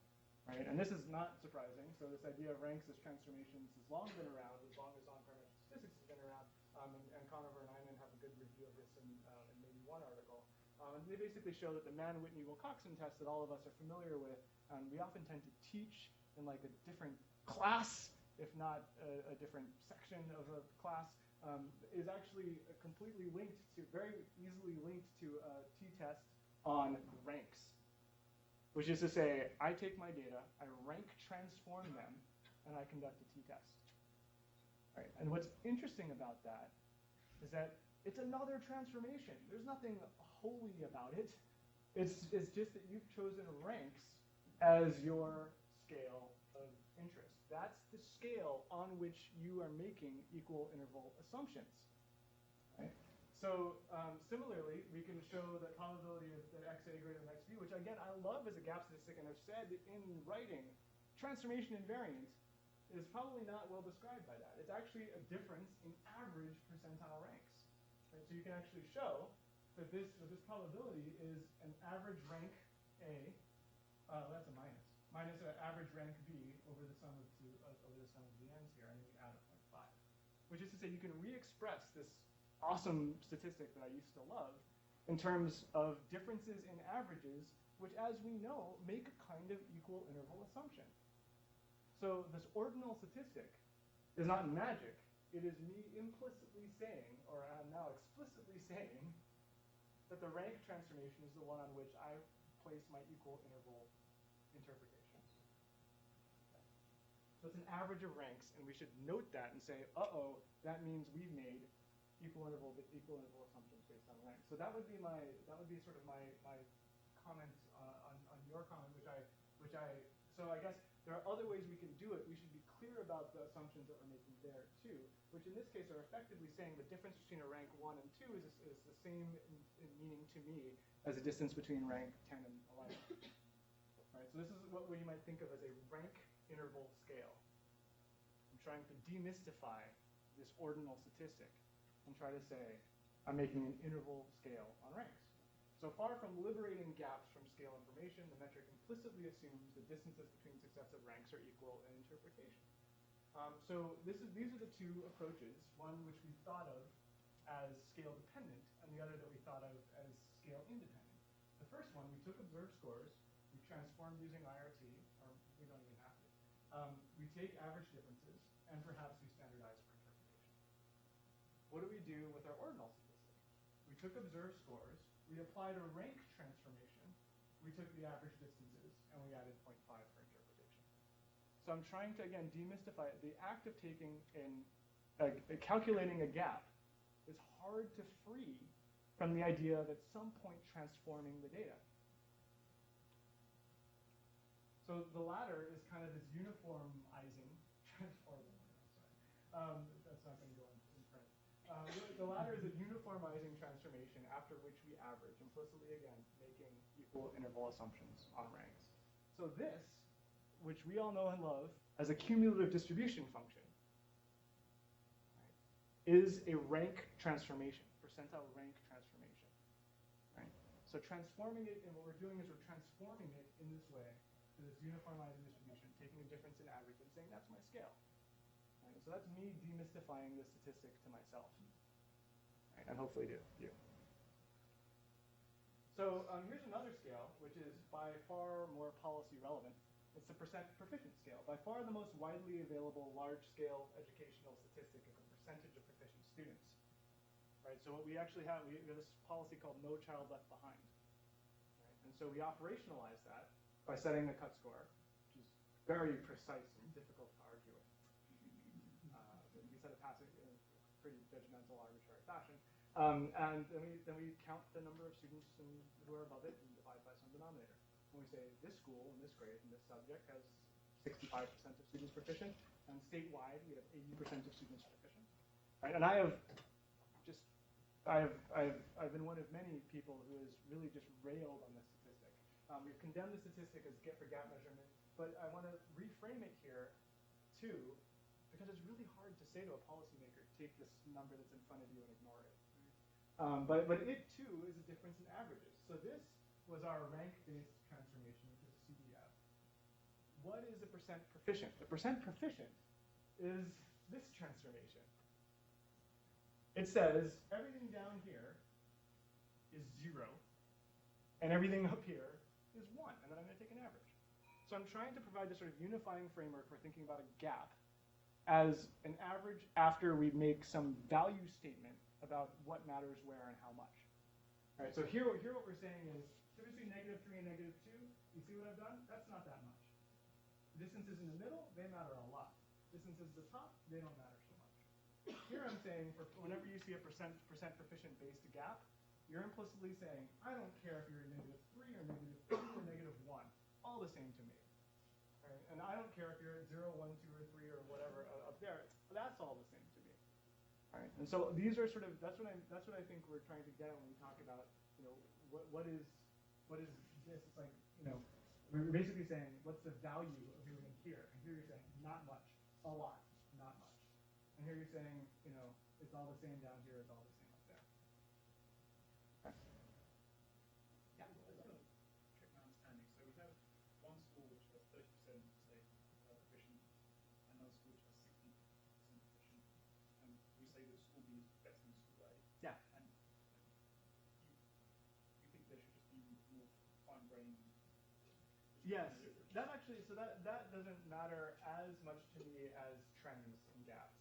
Right? And this is not surprising. So this idea of ranks as transformations has long been around, as long as non-parametric statistics has been around. And Conover and Hyman have a good review of this in maybe one article. And they basically show that the Mann-Whitney-Wilcoxon test that all of us are familiar with, we often tend to teach in like a different class, if not a different section of a class, is actually completely linked to, very easily linked to a t-test on ranks. Which is to say, I take my data, I rank transform them, and I conduct a t-test. Right? And what's interesting about that is that it's another transformation. There's nothing holy about it. It's just that you've chosen ranks as your scale of interest. That's the scale on which you are making equal interval assumptions. Right? So similarly, we can show the probability of that XA greater than XB, which again I love as a gap statistic, and I've said in writing, transformation invariance is probably not well described by that. It's actually a difference in average percentile ranks. Right? So you can actually show that this probability is an average rank A, that's a minus an average rank B over the sum of the ends here, and then you add a 0.5. Which is to say, you can re-express this awesome statistic that I used to love in terms of differences in averages which, as we know, make a kind of equal interval assumption. So this ordinal statistic is not magic. It is me implicitly saying, or I'm now explicitly saying, that the rank transformation is the one on which I place my equal interval interpretation. Okay. So it's an average of ranks, and we should note that and say, uh-oh, that means we've made equal interval assumptions based on rank. So that would be sort of my comment on your comment, so I guess there are other ways we can do it. We should be clear about the assumptions that we're making there too, which in this case are effectively saying the difference between a rank 1 and 2 is the same in meaning to me as the distance between rank 10 and 11. Right, so this is what you might think of as a rank interval scale. I'm trying to demystify this ordinal statistic and try to say I'm making an interval scale on ranks. So far from liberating gaps from scale information, the metric implicitly assumes the distances between successive ranks are equal in interpretation. So these are the two approaches, one which we thought of as scale dependent, and the other that we thought of as scale independent. The first one, we took observed scores, we transformed using IRT, or we don't even have to. We take average differences, and perhaps we standardize for interpretation. What do we do with our ordinal statistic? We took observed scores, we applied a rank transformation, we took the average distances, and we added 0.5 for interpretation. So I'm trying to, again, demystify it. The act of calculating a gap is hard to free from the idea of at some point transforming the data. So the latter is kind of this uniformizing transforming. That's not going to go in print. The latter is a uniformizing transformation after which we average, implicitly again, making equal interval assumptions on ranks. So this, which we all know and love as a cumulative distribution function, right, is a rank transformation, percentile rank transformation. Right? So transforming it, and what we're doing is we're transforming it in this way to this uniformizing distribution, taking a difference in average and saying that's my scale. Right? So that's me demystifying the statistic to myself. Right? And hopefully to you. So here's another scale, which is by far more policy relevant. It's the percent proficient scale. By far the most widely available large-scale educational statistic is the percentage of proficient students. Right? So what we actually have, we have this policy called No Child Left Behind. Right? And so we operationalize that by setting a cut score, which is very precise and difficult to argue with. We set a passing in a pretty judgmental, arbitrary fashion. And then we count the number of students who are above it and divide by some denominator. And we say this school in this grade in this subject has 65% of students proficient, and statewide we have 80% of students proficient. Right? And I've been one of many people who has really just railed on this statistic. We've condemned the statistic as for gap measurement, but I want to reframe it here too, because it's really hard to say to a policymaker, take this number that's in front of you and ignore it. But it too is a difference in averages. So this was our rank-based transformation, which is CDF. What is a percent proficient? The percent proficient is this transformation. It says everything down here is 0, and everything up here is 1, and then I'm going to take an average. So I'm trying to provide this sort of unifying framework for thinking about a gap as an average after we make some value statement about what matters where and how much. All right, so here what we're saying is, typically -3 and -2, you see what I've done? That's not that much. Distances in the middle, they matter a lot. Distances at the top, they don't matter so much. Here I'm saying, for whenever you see a percent proficient based gap, you're implicitly saying, I don't care if you're -3 or -2 or -1, all the same to me. Right? And I don't care if you're at 0, 1, 2, or 3 or whatever up there, that's all the same to me. Right? And so these are sort of, that's what I think we're trying to get at when we talk about, what is this? It's like, we're basically saying, what's the value of moving here? And here you're saying, not much, a lot, not much. And here you're saying, it's all the same down here, it's all the same up there. Okay. Yeah. I just want to check my understanding. So we have one school which has 30%, say, proficient, another school which has 60% proficient, and we say that school B is better than school A. Yeah. And you think there should just be more fine-grained Yes, that actually, so that doesn't matter as much to me as trends and gaps,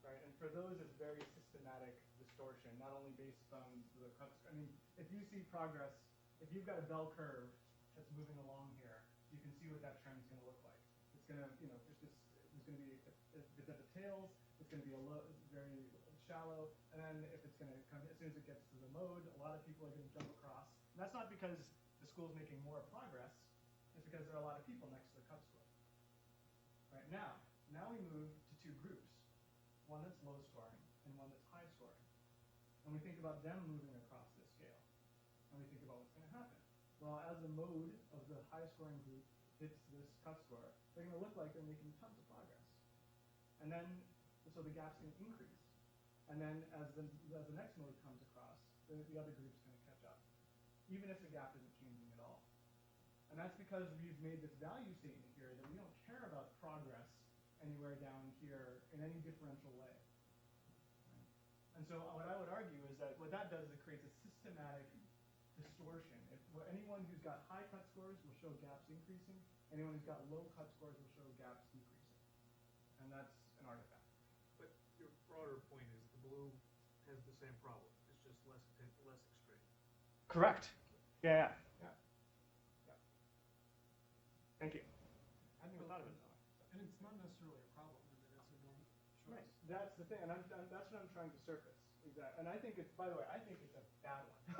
right? And for those, it's very systematic distortion, not only based on the cuts. I mean, if you see progress, if you've got a bell curve that's moving along here, you can see what that trend's going to look like. It's going to, there's going to be, if it's at the tails, it's going to be a low, very shallow, and then if it's going to come, as soon as it gets to the mode, a lot of people are going to jump across. And that's not because the school's making more progress, it's because there are a lot of people next to the cut score. Right now we move to two groups, one that's low scoring and one that's high scoring. And we think about them moving across this scale, and we think about what's going to happen. Well, as the mode of the high scoring group hits this cut score, they're going to look like they're making tons of progress. And then, so the gap's going to increase. And then as the next mode comes across, the other group's going to catch up, even if the gap isn't changing at all. And that's because we've made this value statement here that we don't care about progress anywhere down here in any differential way. Right? And so what I would argue is that what that does is it creates a systematic distortion. Anyone who's got high cut scores will show gaps increasing. Anyone who's got low cut scores will show gaps decreasing. And that's an artifact. But your broader point is the blue has the same problem. It's just less extreme. Correct. Yeah. Thank you. I hadn't even thought of it that way. And it's not necessarily a problem, I mean, it's a normal choice. Right. That's the thing, and that's what I'm trying to surface. Exactly. And I think it's, by the way, I think it's a bad one.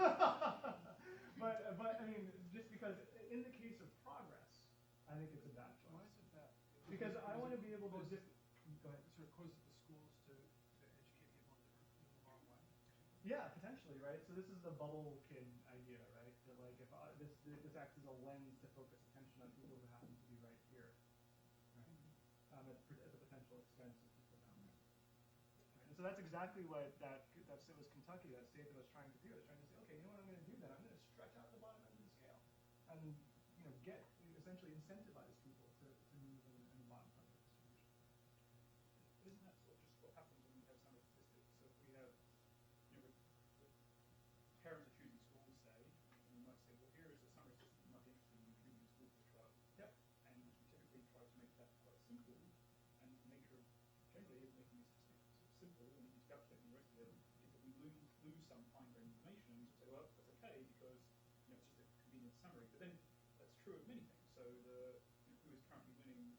but I mean, just because in the case of progress, I think it's a bad choice. Why is it bad? Because I want to be able to just go ahead. Sort of causes the schools to educate people in the wrong way. Yeah, potentially, right? So this is the bubble kid idea, right? That like if this acts as a lens to focus attention on people who happen to be right here, right? At the potential expense of people down there. Right? And so that's exactly what that was Kentucky, that state that was trying to do. It was trying to say, okay, you know what I'm going to do then? I'm going to stretch out the bottom end of the scale and essentially incentivize people to move in the bottom part of the distribution. Isn't that sort of just what happens when we have summer statistics? So if we have, the parents are choosing schools, say, and we might say, well, here is a summer system you might be interested in choosing a school for the child. Yep. And we typically try to make that quite simple, and nature generally is making these statistics simple and encapsulating the rest of it. Is that we lose some fine-grained information, and say, well, that's okay because it's just a convenient summary. But then that's true of many things. So who is currently winning,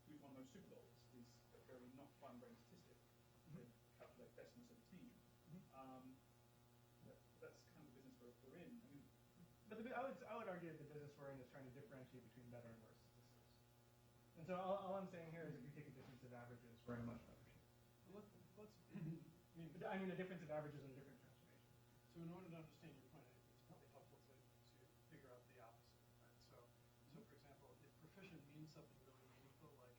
who's won most Super Bowls is a very not fine-grained statistic to calculate bestness of a team. That's kind of the business we're in. I mean, But I would argue that the business we're in is trying to differentiate between better and worse statistics. And so all I'm saying here is if you take a difference of averages, we're in a much better shape. I mean, the difference of averages in a different transformation. So in order to understand your point, it's probably helpful to figure out the opposite, right? So for example, if proficient means something really meaningful, like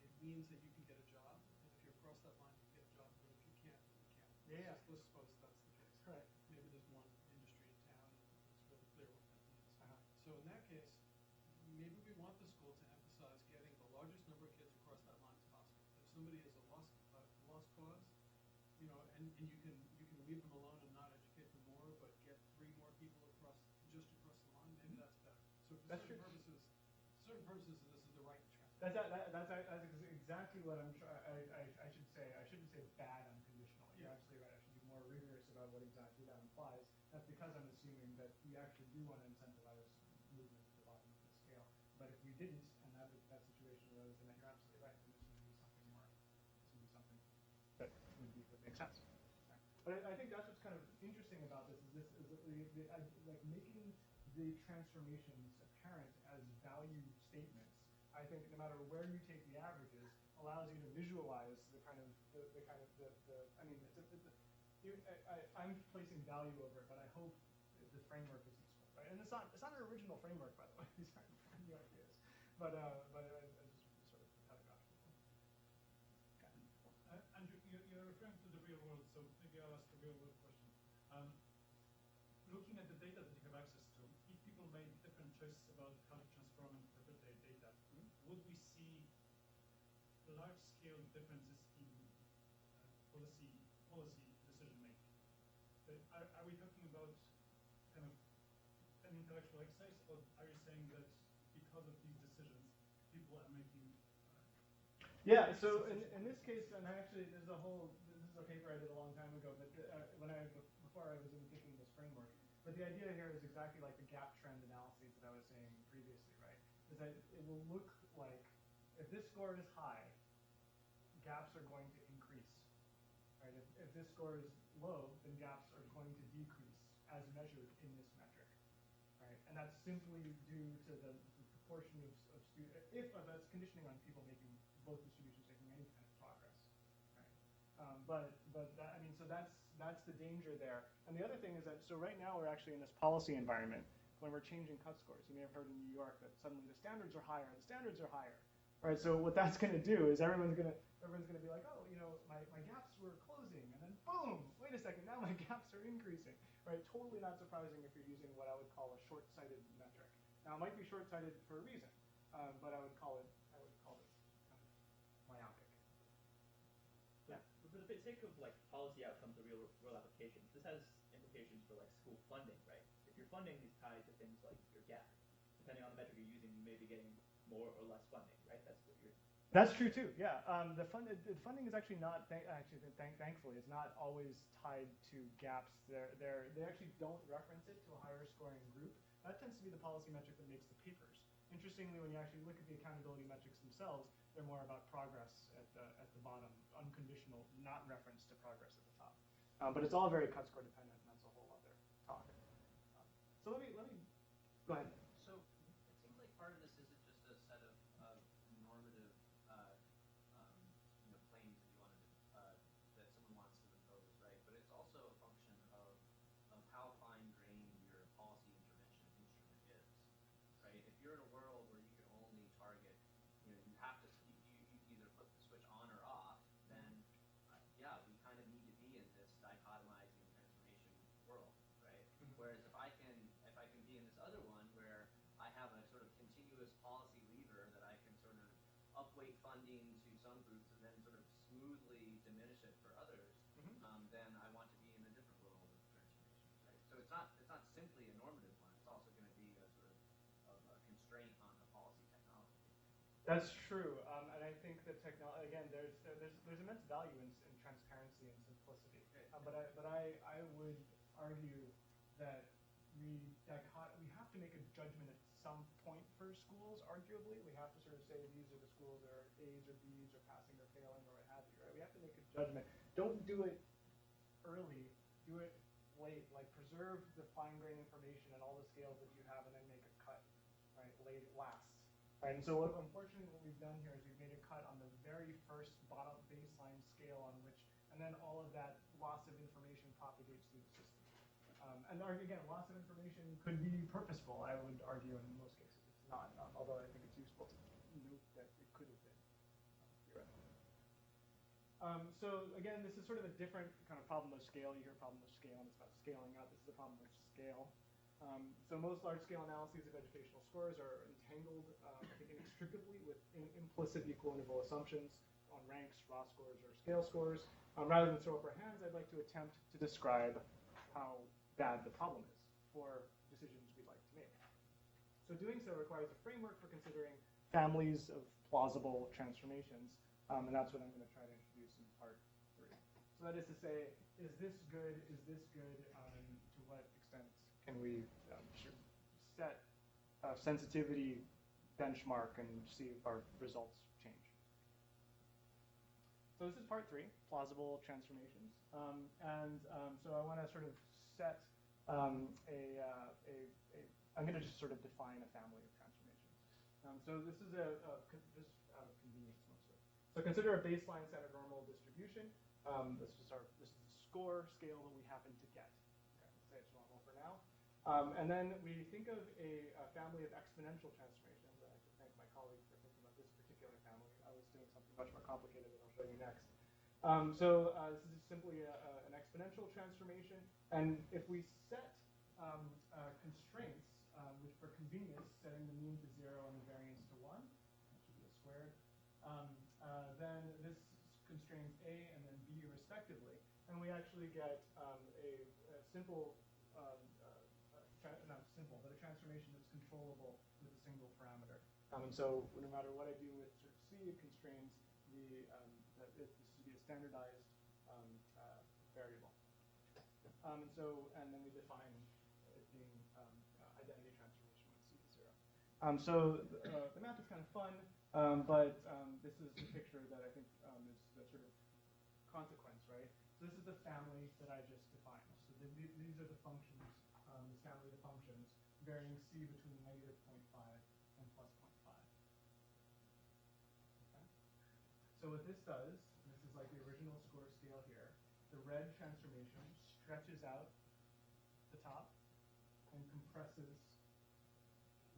it means that you can get a job, and if you cross that line, you can get a job, but if you can't, then you can't. Yeah. Let's suppose that's the case. Correct. Maybe there's one industry in town, and it's really clear what that means. Uh-huh. So in that case, maybe we want the school to emphasize getting the largest number of kids across that line as possible. If somebody is a lost cause, and you can leave them alone and not educate them more, but get 3 more people across the line, maybe that's better. So for That's certain true. purposes, this is the right trend. That's exactly what I should say. I shouldn't say bad unconditionally. You're Yeah. absolutely right. I should be more rigorous about what exactly that implies. That's because I'm assuming that we actually do want to incentivize movement to the bottom of the scale. But if we didn't, and that situation arose, then you're absolutely right. Then this would be something more. This would be something that would make sense. But I think that's what's kind of interesting about this is like making the transformations apparent as value statements. I think no matter where you take the averages, allows you to visualize I'm placing value over it, but I hope the framework is useful, right? And it's not an original framework, by the way. These aren't new ideas, but I just sort of pedagogical. Andrew, you're referring to the real world, so maybe I'll ask a real world question. Looking at the data that you have access to, if people made different choices about how to transform and interpret their data, would we see large-scale differences in policy decision making? Are we talking about kind of 10% an intellectual exercise, or are you saying that because of these decisions, people are making Yeah, so in this case, and I actually, this is a paper I did a long time ago, but before I was even thinking this framework, but the idea here is exactly like the gap trend analyses that I was saying previously, right? Is that it will look like, if this score is high, gaps are going to increase, right? If this score is low, then gaps are going to decrease as measured in this metric, right? And that's simply due to the proportion of students, if that's conditioning on people making, both distributions making any kind of progress, right? But that, I mean, so that's the danger there. And the other thing is that, so right now we're actually in this policy environment when we're changing cut scores. You may have heard in New York that suddenly the standards are higher, right? So what that's going to do is everyone's going to be like, oh, you know, my gaps were closing, and then boom, wait a second, now my gaps are increasing, right? Totally not surprising if you're using what I would call a short-sighted metric. Now, it might be short-sighted for a reason, but I would call it kind of myopic. Yeah. But for the sake of like policy outcomes or real world applications, this has implications for like school funding, right? If your funding is tied to things like your gap, depending on the metric you're using, you may be getting more or less funding, right? That's what you're. That's true too. Yeah, the funding is actually not thankfully it's not always tied to gaps. They actually don't reference it to a higher scoring group. That tends to be the policy metric that makes the papers. Interestingly, when you actually look at the accountability metrics themselves, they're more about progress at the bottom, unconditional, not reference to progress at the top. But it's all very cut score dependent, and that's a whole other talk. So let me go ahead. So it seems like part of this isn't just a set of normative claims that you want to that someone wants to impose, right? But it's also a function of how fine-grained your policy intervention instrument is, right? If you're in a world where you can only target, you have to you either put the switch on or off, then yeah, we kind of need to be in this dichotomizing transformation world, right? Mm-hmm. Whereas if I can be in this other one where I have a sort of continuous policy lever that I can sort of upweight funding to some groups and then sort of smoothly diminish it for others, then I want to be in a different world of transformation, right? So it's not simply a normative one. It's also going to be a sort of a constraint on the policy technology. That's true, and I think that again, there's immense value in transparency and simplicity. But I would argue that we have to make a judgment at some point for schools. Arguably, we have to sort of say these are the schools that are A's or B's or passing or failing or what have you. Right? We have to make a judgment. Don't do it early. Do it late. Like preserve the fine-grained information and all the scales that you have, and then make a cut. Right, last. Right, and so unfortunately what we've done here is we've made a cut on the very first bottom baseline scale on which, and then all of that loss of information propagates through the system. And again, loss of information could be purposeful, I would argue, in most cases. It's not, although I think it's useful to note that it could have been theoretically. So again, this is sort of a different kind of problem of scale. You hear problem of scale, and it's about scaling up. This is a problem of scale. So most large-scale analyses of educational scores are entangled, I think, inextricably with implicit equal interval assumptions on ranks, raw scores, or scale scores. Rather than throw up our hands, I'd like to attempt to describe how bad the problem is for decisions we'd like to make. So doing so requires a framework for considering families of plausible transformations, and that's what I'm going to try to introduce in part 3. So that is to say, is this good? Is this good? To what extent can we set a sensitivity benchmark and see if our results change? So this is part 3, plausible transformations. So I want to sort of set I'm going to just sort of define a family of transformations. So this is this out of convenience mostly. So consider a baseline standard normal distribution. This is the scale that we happen to get. Okay, let's say it's normal for now. And then we think of a family of exponential transformations. I have to thank my colleague for thinking about this particular family. I was doing something much more complicated that I'll show you next. This is simply an exponential transformation. And if we set constraints, which for convenience, setting the mean to 0 and the variance to 1, that should be a squared, then this constrains A and then B respectively. And we actually get a simple simple, but a transformation that's controllable with a single parameter. And so no matter what I do with sort of C, it constrains this to be a standardized variable. And then we define it being identity transformation when C is 0. The math is kind of fun, but this is the picture that I think is the sort of consequence, right? So this is the family that I just defined. So these are the functions, this family of functions, varying C between negative 0.5 and plus 0.5. Okay? So what this does, this is like the original score scale here, the red transformation stretches out the top and compresses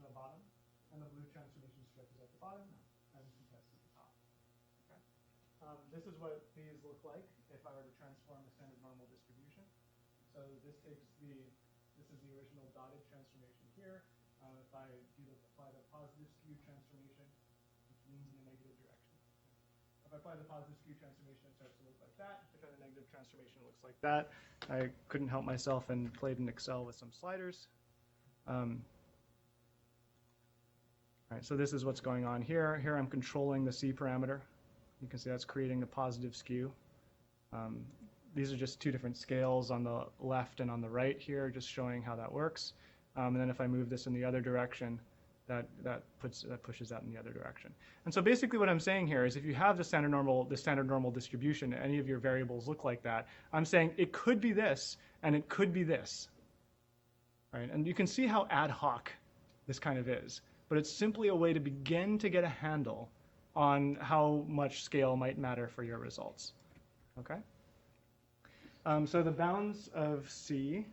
the bottom, and the blue transformation stretches out the bottom and compresses the top. Okay? This is what these look like if I were to transform a standard normal distribution. So this is the original dotted transformation here. If I apply the positive skew transformation, which means in the negative direction. If I apply the positive skew transformation, it starts to look like that. If I have a negative transformation, it looks like that. I couldn't help myself and played in Excel with some sliders. All right, so this is what's going on here. Here I'm controlling the C parameter. You can see that's creating the positive skew. These are just two different scales on the left and on the right here, just showing how that works. And then if I move this in the other direction, that pushes that in the other direction. And so basically what I'm saying here is if you have the standard normal distribution, any of your variables look like that, I'm saying it could be this and it could be this. Right? And you can see how ad hoc this kind of is, but it's simply a way to begin to get a handle on how much scale might matter for your results. Okay? So the bounds of C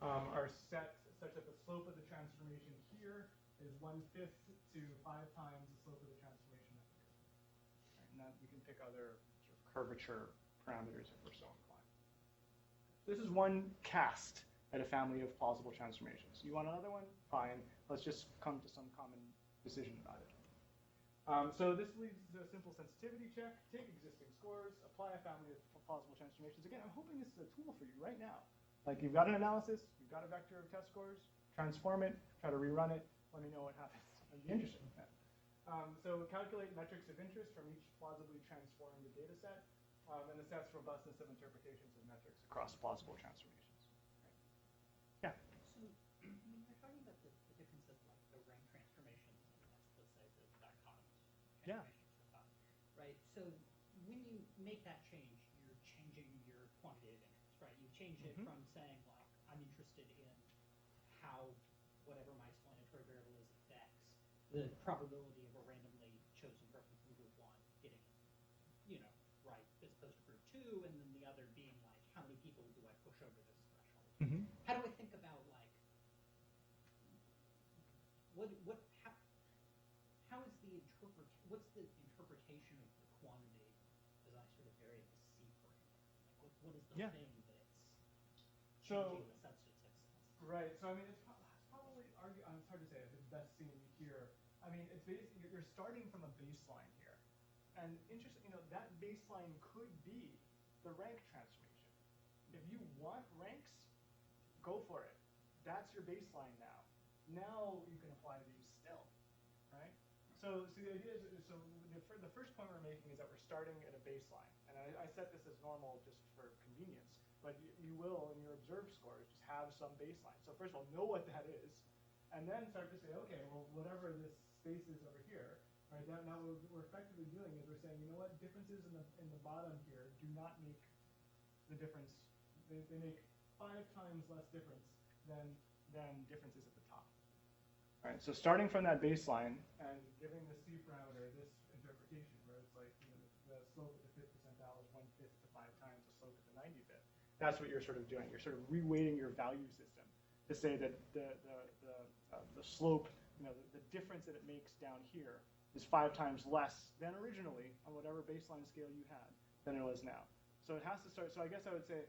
are set such that the slope of the transformation here is 1/5 to 5 times the slope of the transformation up here. Right, and that we can pick other sort of curvature parameters if we're so inclined. This is one cast at a family of plausible transformations. You want another one? Fine. Let's just come to some common decision about it. So this leads to a simple sensitivity check. Take existing scores, apply a family of plausible transformations. Again, I'm hoping this is a tool for you right now. Like you've got an analysis, you've got a vector of test scores, transform it, try to rerun it, let me know what happens. I'd be interested in that. So calculate metrics of interest from each plausibly transformed data set, and assess robustness of interpretations of metrics across plausible transformations. Right. Yeah? So when you're talking about the difference of like the rank transformations and let's say the dichotomous transformations, right? So when you make that change, you're changing your quantitative interest, right? You change it from saying like I'm interested in how whatever my explanatory variable is affects the probability of a randomly chosen person from group 1 getting, right, as opposed to group 2, and then the other being like how many people do I push over this threshold? How do I think about like how is what's the interpretation of the quantity as I sort of vary the C parameter? Like what is the thing that it's changing in the substantive sense? Right. So I mean, it's probably it's hard to say if it's best seen here. I mean, it's basically you're starting from a baseline here, and interesting, that baseline could be the rank transformation. If you want ranks, go for it. That's your baseline now. Now you can apply these still, right? So the idea is, the first point we're making is that we're starting at a baseline, and I set this as normal just for convenience, but you will in your observed scores just have some baseline. So first of all, know what that is, and then start to say, okay, well, whatever this space is over here, right? Now what we're effectively doing is we're saying, you know what, differences in the bottom here do not make the difference. They make 5 times less difference than differences at the top. All right, so starting from that baseline and giving the C parameter this interpretation, where it's like the slope at the 5th percentile is 1/5 to 5 times the slope at the 95th. That's what you're sort of doing. You're sort of reweighting your value system to say that the slope, the difference that it makes down here is 5 times less than originally on whatever baseline scale you had than it was now. So it has to start. So I guess I would say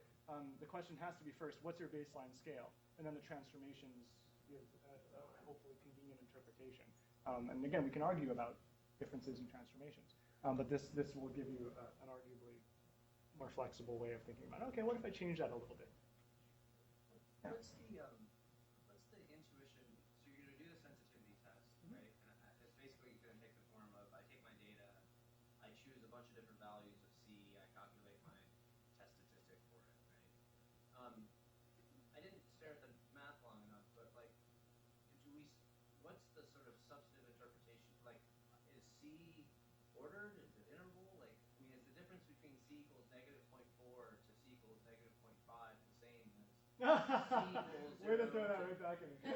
the question has to be first, what's your baseline scale, and then the transformations give hopefully convenient interpretation. And again, we can argue about differences in transformations, but this will give you an arguably more flexible way of thinking about, okay, what if I change that a little bit? Yeah. What's the intuition? So you're gonna do the sensitivity test, Mhm. right? And it's basically gonna take the form of I take my data, I choose a bunch of different values of C, I calculate my test statistic for it, right? I didn't stare at the math long enough, but like, do we? What's the sort of substantive interpretation? Like, is C ordered? Is it interval? Like, I mean, is the difference between C equals -0.4 to C equals -0.5 the same as Way to throw that right back at me. yeah,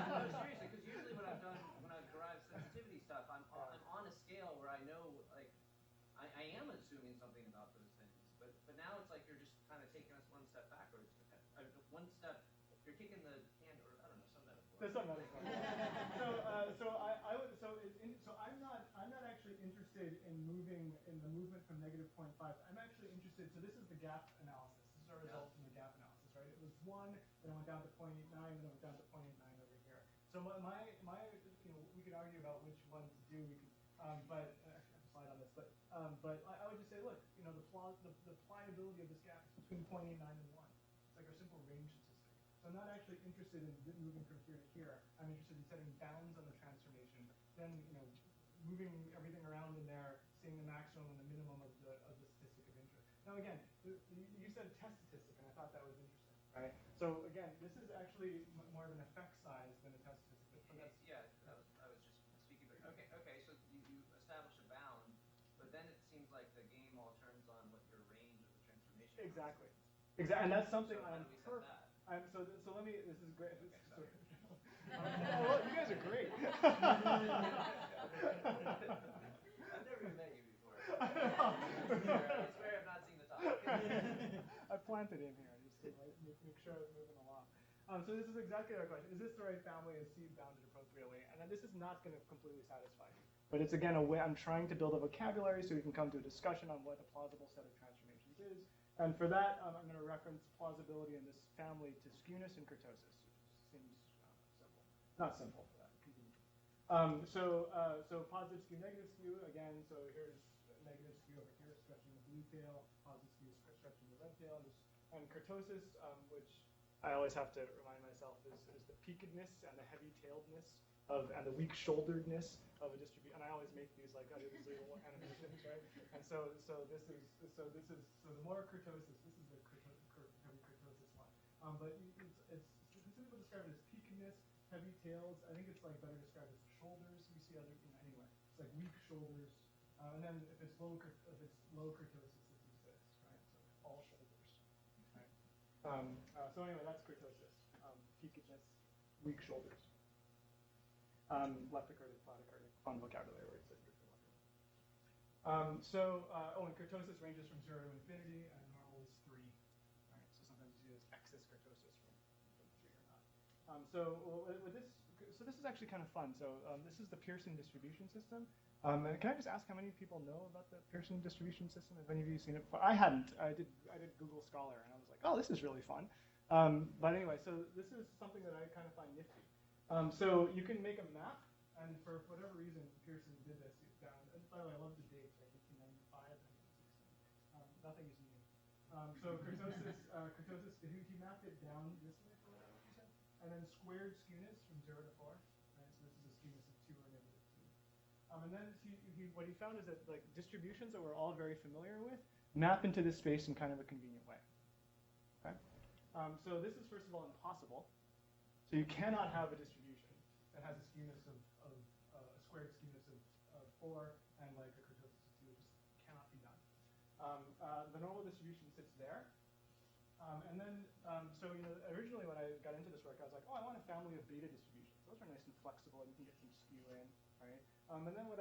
no, seriously, because usually what I've done when I've derived sensitivity stuff, I'm on a scale where I know, like, I am assuming something about those things, but now it's like you're just kind of taking us one step backwards, one step. You're kicking the can, or I don't know, some metaphor. There's some metaphor. So I'm not actually interested in the movement from -0.5. I'm actually interested. So this is the gap analysis. This is our result from the gap analysis, right? It was 1, then it went down to 0.89, then it went down to 0.89 over here. So we could argue about which one to do. We could, but I have a slide on this. But I would just say, look, the pliability of this gap is between 0.89 and 1. It's like a simple range statistic. So I'm not actually interested in moving from here to here. I'm interested in setting bounds on the transformation, then moving everything around in there, seeing the maximum and the minimum of the statistic of interest. Now again, you said test statistic, and I thought that was interesting, right? So again, this is actually more of an effect size than a test statistic. So that's I was just speaking, but okay. So you establish a bound, but then it seems like the game all turns on what your range of the transformation is. exactly, and that's something So how I'm do we set that? So let me. This is great. Okay, sorry. Well, you guys are great. I've never even met you before. It's rare I've not seen the topic. I planted in here just to make sure I was moving along. So this is exactly our question. Is this the right family? Is C bounded appropriately? And then this is not going to completely satisfy you. But it's again a way I'm trying to build a vocabulary so we can come to a discussion on what a plausible set of transformations is. And for that, I'm going to reference plausibility in this family to skewness and kurtosis, which seems simple. Not simple, but convenient. So positive skew, negative skew, again, so here's negative skew over here, stretching the blue tail, positive skew stretching the red tail, and kurtosis, which I always have to remind myself is the peakedness and the heavy-tailedness and the weak-shoulderedness of a distribution. And I always make these like these little animations, right? And so the more kurtosis, this is the heavy kurtosis one. But it's some people describe it as peakedness, heavy tails. I think it's like better described as shoulders. We see other anyway. It's like weak shoulders. And then if it's low kurtosis, this is this, right? So all shoulders. Right? So anyway, that's kurtosis. Peakedness, weak shoulders. Leptokurtic, platykurtic, fun vocabulary words that you're familiar with. And kurtosis ranges from 0 to infinity, and normal is 3. Right? So sometimes you see this excess kurtosis from 3 or not. So this is actually kind of fun. So this is the Pearson distribution system. And can I just ask how many people know about the Pearson distribution system? Have any of you seen it before? I hadn't. I did Google Scholar, and I was like, oh, this is really fun. But anyway, so this is something that I kind of find nifty. So you can make a map, and for whatever reason, Pearson did this. And by the way, I love the dates, like 1895 and 1816. Nothing is new. So kurtosis, he mapped it down this way for whatever reason, and then squared skewness from 0 to 4. Right? So this is a skewness of 2 or -2. And then what he found is that like distributions that we're all very familiar with map into this space in kind of a convenient way. Okay? So this is first of all impossible. So you cannot have a distribution that has a skewness of a squared skewness of 4 and like a kurtosis of 2. It just cannot be done. The normal distribution sits there. And then, originally when I got into this work, I was like, oh, I want a family of beta distributions. Those are nice and flexible, and you can get some skew in, right? And then what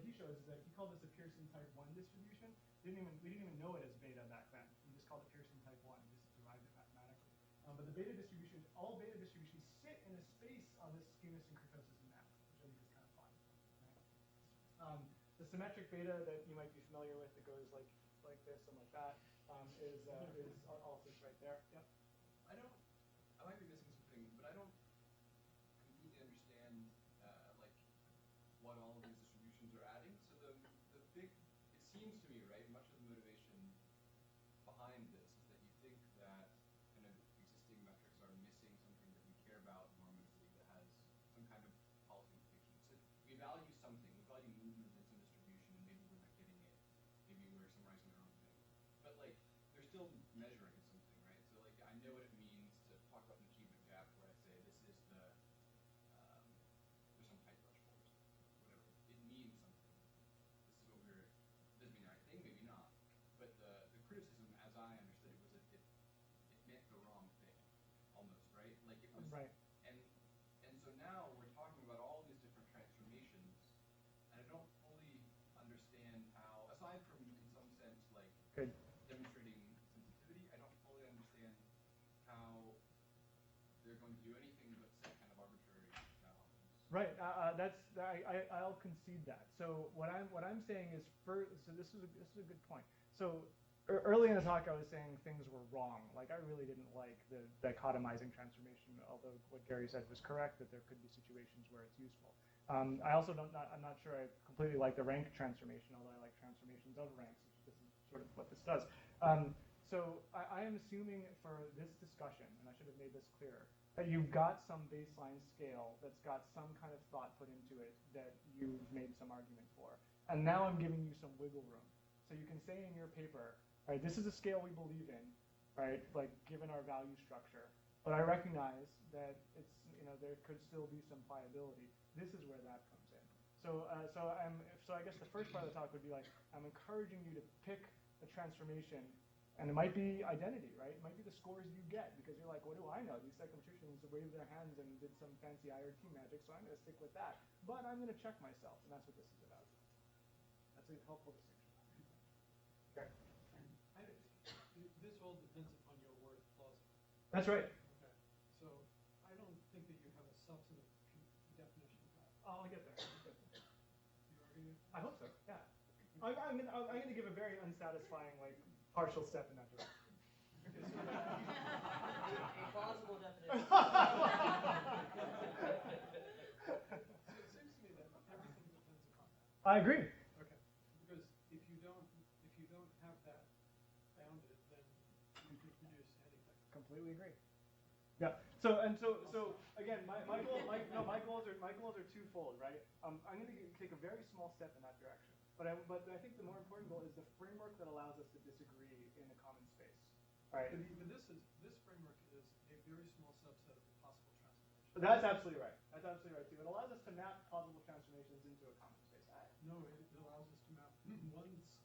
he shows is that he called this a Pearson type 1 distribution. We didn't even know it as beta back then. We just called it Pearson type 1. We just derived it mathematically. But the beta distributions, all beta distributions sit in a space on this skewness and kurtosis map, which I think is kind of fun. Right? The symmetric beta that you might be familiar with that goes like this and like that is also right there. Yep. I might be missing something, but I don't completely understand what all of these distributions are adding. So it seems to me, right, much of the motivation behind this is that you think that kind of existing still measuring something, right? So like I know what it means to talk about an achievement gap where I say this is the there's some height threshold, whatever. It means something. This is what we're doesn't mean the right thing, maybe not. But the criticism as I understood it was that it meant the wrong thing, almost, right? Like it was Right. and so now we're talking about all these different transformations, and I don't fully understand how, aside from in some sense like Good. demonstrating sensitivity, I don't fully understand how they're going to do anything but set kind of arbitrary bounds. Right. I'll concede that. So what I'm saying is so this is a good point. So early in the talk I was saying things were wrong. Like I really didn't like the dichotomizing transformation, although what Gary said was correct that there could be situations where it's useful. I also I'm not sure I completely like the rank transformation, although I like transformations of ranks, which this is sort of what this does. So I am assuming for this discussion, and I should have made this clearer, that you've got some baseline scale that's got some kind of thought put into it that you've made some argument for. And now I'm giving you some wiggle room. So you can say in your paper, right, this is a scale we believe in, right, like given our value structure. But I recognize that it's, there could still be some pliability. This is where that comes in. So I guess the first part of the talk would be like, I'm encouraging you to pick a transformation. And it might be identity, right? It might be the scores you get because you're like, what do I know? These psychometricians waved their hands and did some fancy IRT magic, so I'm going to stick with that. But I'm going to check myself, and that's what this is about. That's a helpful distinction. Okay. This all depends upon your word plausible. That's right. Okay. So I don't think that you have a substantive definition of that. Oh, I'll get there. You arguing? I hope so. Yeah. I'm going to give a very unsatisfying, like, partial step in that direction. A plausible definition. So it seems to me that everything depends upon that. I agree. Okay. Because if you don't have that bounded, then you can produce anything. Completely agree. Yeah. So again, my goals are twofold, right? I'm going to take a very small step in that direction. But I think the more important goal is the framework that allows us to disagree in a common space. Right. But this framework is a very small subset of the possible transformations. That's absolutely right. That's absolutely right too. It allows us to map possible transformations into a common space. No, it allows us to map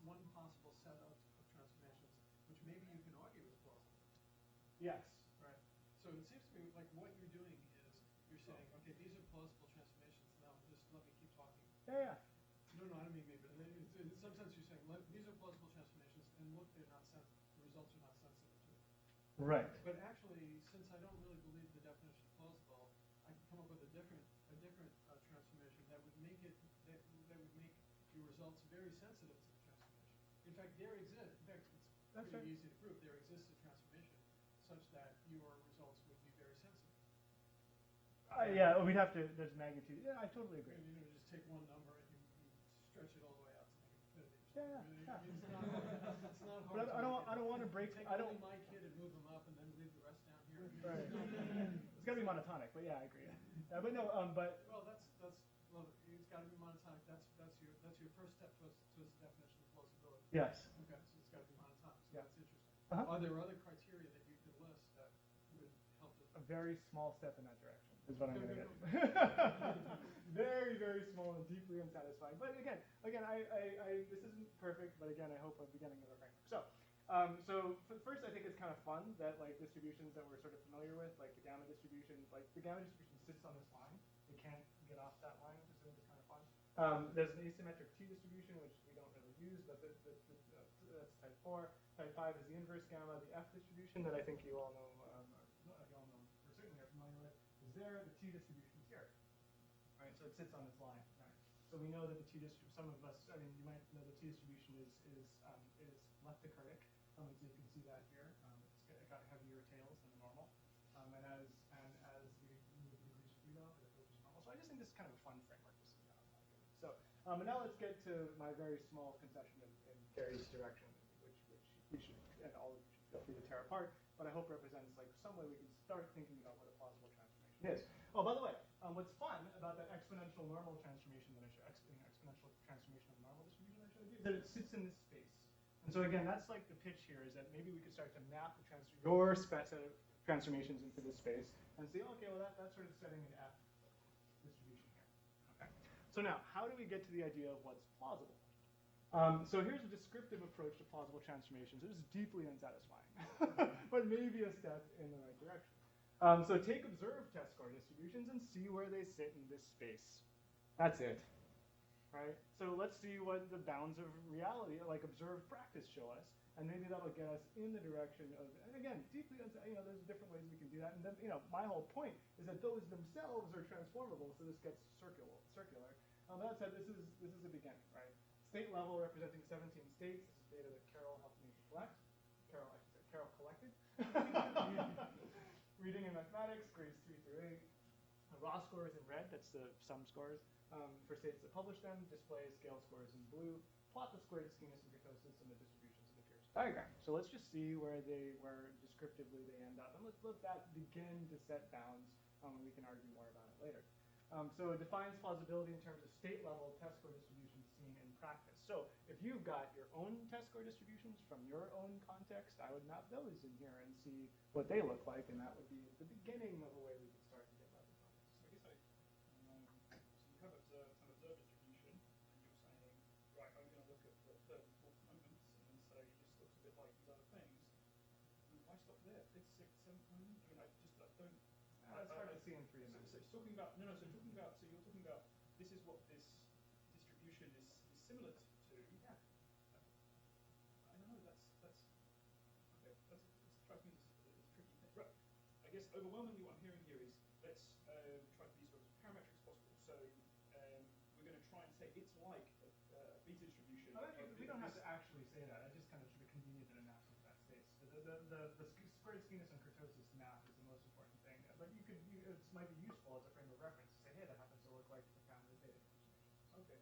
one possible set of transformations, which maybe you can argue is plausible. Yes. Right. So it seems to me like what you're doing is you're saying, okay, these are plausible transformations. Now just let me keep talking. Yeah. No, I don't mean maybe. In some sense, you're saying these are plausible transformations, and look, they're not sensitive. The results are not sensitive to it. Right. But actually, since I don't really believe the definition of plausible, I can come up with a different transformation that would make your results very sensitive to the transformation. In fact, there exists. In fact, it's pretty easy to prove. There exists a transformation such that your results would be very sensitive. Yeah, we'd have to. There's magnitude. Yeah, I totally agree. Just take one number and you stretch it all the way out to negative infinity. Yeah. It's not hard. But I don't want to break. Take I don't. only my kid and move them up, and then leave the rest down here. Right. It's got to be monotonic, but yeah, I agree. But no, but. Well, it's got to be monotonic. That's your first step towards the definition of plausibility. Yes. Okay, so it's got to be monotonic. So Yeah. that's interesting. Uh-huh. Are there other criteria that you could list that would help to? A very small step in that direction is what I'm going to get. Very, very small and deeply unsatisfying. But again, this isn't perfect, but again, I hope I'm beginning of a framework. So first, I think it's kind of fun that like distributions that we're sort of familiar with, like the gamma distribution, sits on this line. It can't get off that line, which is kind of fun. There's an asymmetric T distribution, which we don't really use, but that's type 4. Type 5 is the inverse gamma. The F distribution that I think you all know, for certainly are familiar with, is there. The T distribution is here. Right, so it sits on this line. Right. So we know that the T distribution. Some of us, you might know the T distribution is leptokurtic. So you can see that here. It's got heavier tails than the normal. And as we move the degrees of freedom, it approaches normal. So I just think this is kind of a fun framework to see how I'm like it. So, and now let's get to my very small concession in Gary's direction, which we should, and all of you should feel free to tear apart, but I hope represents like some way we can start thinking about what a plausible transformation is. Oh, by the way, what's fun about that exponential normal transformation that I showed, exponential transformation of the normal distribution I showed you, is that it sits in this space. And so again, that's like the pitch here, is that maybe we could start to map your set of transformations into this space and see, okay, well that's sort of setting an F distribution here. Okay. So now, how do we get to the idea of what's plausible? So here's a descriptive approach to plausible transformations. It is deeply unsatisfying, but maybe a step in the right direction. So take observed test score distributions and see where they sit in this space. That's it. Right? So let's see what the bounds of reality, like observed practice, show us, and maybe that'll get us in the direction of, and again, deeply, there's different ways we can do that, and then, my whole point is that those themselves are transformable, so this gets circular. That said, this is a beginning, right? State level representing 17 states. This is data that Carol helped me collect. Carol collected. Reading and mathematics, grades 3 through 8. Raw scores in red, that's the sum scores. For states that publish them, display scale scores in blue. Plot the squared skewness and kurtosis and the distributions in the Pearson diagram. So let's just see where descriptively they end up. And let's let that begin to set bounds, and we can argue more about it later. So it defines plausibility in terms of state-level test score distributions seen in practice. So if you've got your own test score distributions from your own context, I would map those in here and see what they look like, and that would be the beginning of a way we could start to get leverage on this. So I guess so you have an observed distribution, and you're saying, right, I'm going to look at the third and fourth moments, and then say this looks a bit like these other things. Why stop there? Fifth, sixth, seventh moment? I mean, I don't. It's hard to see in 3 dimensions. So it's talking about so you're talking about this is what this distribution is similar to. Yeah. I don't know. That's okay. That strikes me as tricky thing. Right. I guess overwhelmingly what I'm hearing here is let's try to be sort of parametric as possible. So we're going to try and say it's like a beta distribution. Well, actually, we don't have to actually say that. I just kind of should be convenient that it maps into that space. The squared skewness and kurtosis map is the most important thing. But it might be useful as a frame of reference to say, hey, that happens to look like the family beta transformation. Okay.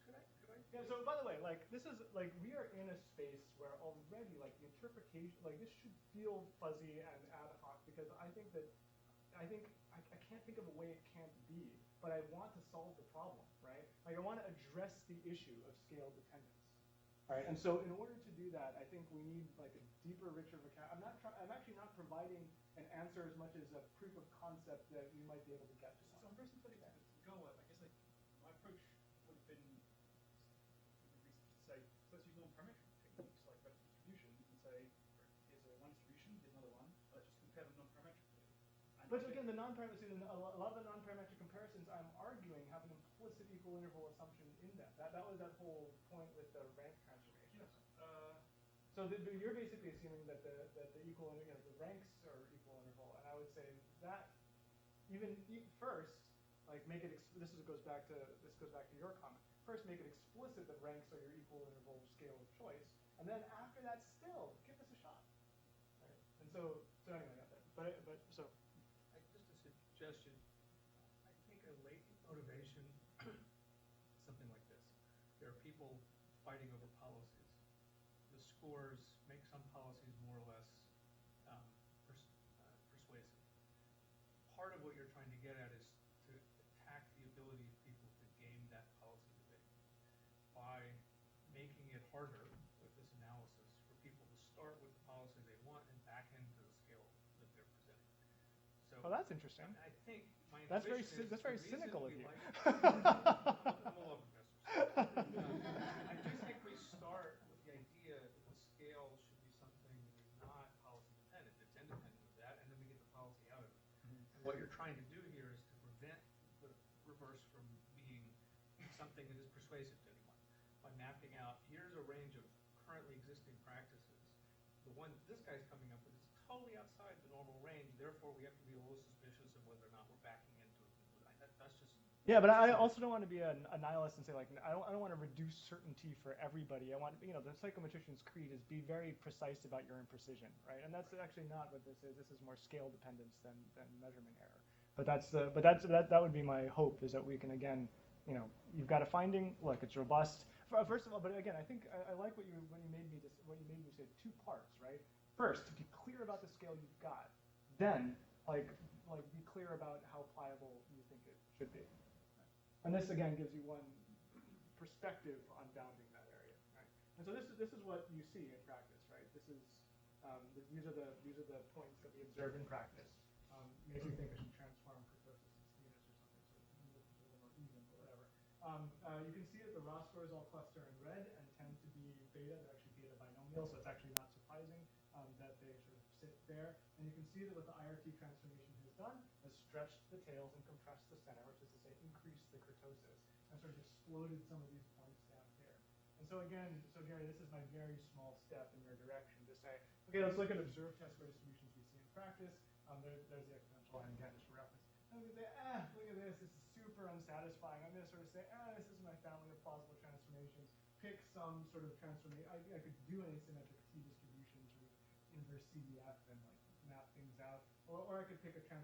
Could I? Yeah. So by the way, this is we are in a space where already the interpretation, this should feel fuzzy and ad hoc, because I can't think of a way it can't be, but I want to solve the problem, right? I want to address the issue of scale dependence. Right, and so in order to do that, I think we need a deeper, richer vocabulary. I'm actually not providing an answer as much as a proof of concept that you might be able to get to. So I'm very sympathetic to go at. I guess my approach would have been to say, so let's use non-parametric techniques like relative distribution and say, here's one distribution, here's another one. Let's just compare them non-parametrically. But again, a lot of the non-parametric comparisons I'm arguing have an implicit equal interval assumption in them. That was that whole point with the rank transformation. Yes. So you're basically assuming that the ranks are equal interval, and I would say that first, make it. This goes back to your comment. First, make it explicit that ranks are your equal interval scale of choice, and then after that, still give us a shot. Right? And so anyway, not that. But so. Just a suggestion. I think a latent motivation, something like this. There are people fighting over policies. The scores make some policies more or less persuasive. Part of what you're trying to get at is to attack the ability of people to game that policy debate by making it harder with this analysis for people to start with the policy they want and back into the scale that they're presenting. So Oh, that's interesting. I think my That's very intuition is that's very the reason cynical of we you. I'm all over professors. I do think we start with the idea that the scale should be something that is not policy dependent. It's independent of that, and then we get the policy out of it. And what you're trying to do here is to prevent the reverse from being something that is persuasive to anyone by mapping out, here's a range of currently existing practices. The one that this guy's coming up with is totally outside the normal range, therefore we have to be a little suspicious of whether or not we're backing into it. That's just... Yeah, but I also don't want to be a nihilist and say I don't want to reduce certainty for everybody. I want the psychometrician's creed is be very precise about your imprecision, right? And that's actually not what this is. This is more scale dependence than measurement error. But that would be my hope, is that we can again, you've got a finding. Look, it's robust. First of all, but again, I think I like what you made me say 2 parts, right? First, to be clear about the scale you've got, then be clear about how pliable you think it should be. And this again gives you one perspective on bounding that area, right? And so this is what you see in practice, right? These are the points that we observe in practice. Makes me think I should transform kurtosis to skewness or something so it looks a little more even, but whatever. You can see that the raw scores all cluster in red and tend to be beta. They're actually beta binomial, so it's actually not surprising that they sort of sit there. And you can see that what the IRT transformation has done is stretched the tails and compressed the center, which is to say increased the kurtosis, and sort of exploded some of these points down here. And so again, Gary, this is my very small step in your direction to say, okay, let's look at observed test square distributions we see in practice. There's the exponential line again, just for reference. And we can say, look at this is super unsatisfying. I'm going to sort of say, this is my family of plausible transformations. Pick some sort of transformation. I could do an asymmetric T distribution, sort of inverse CDF, and like map things out. Or I could pick a set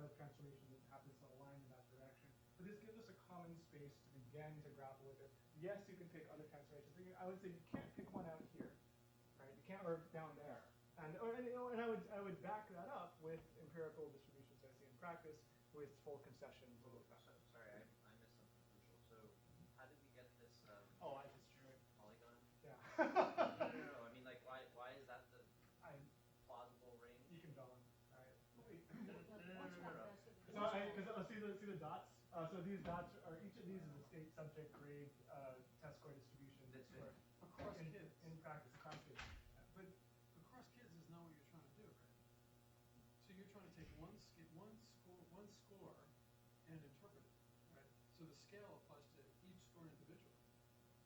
of transformations that happens to align in that direction. But this gives us a common space to begin to grapple with it. Yes, you can pick other transformations. I would say you can't pick one out here, right? You can't, or down there. And I would back that up with empirical distributions I see in practice with full concessions. Sorry, I missed something crucial. So how did we get this I just drew it. polygon? Yeah. No. I mean, like, why is that the plausible range? You can go on. All right. No. Because see the dots. So these dots are each of these is a state subject grade test score distribution. That's for, Across kids. In practice, across kids. But across kids is not what you're trying to do, right? So you're trying to take one score and interpret it, right? So the scale applies to each score individually.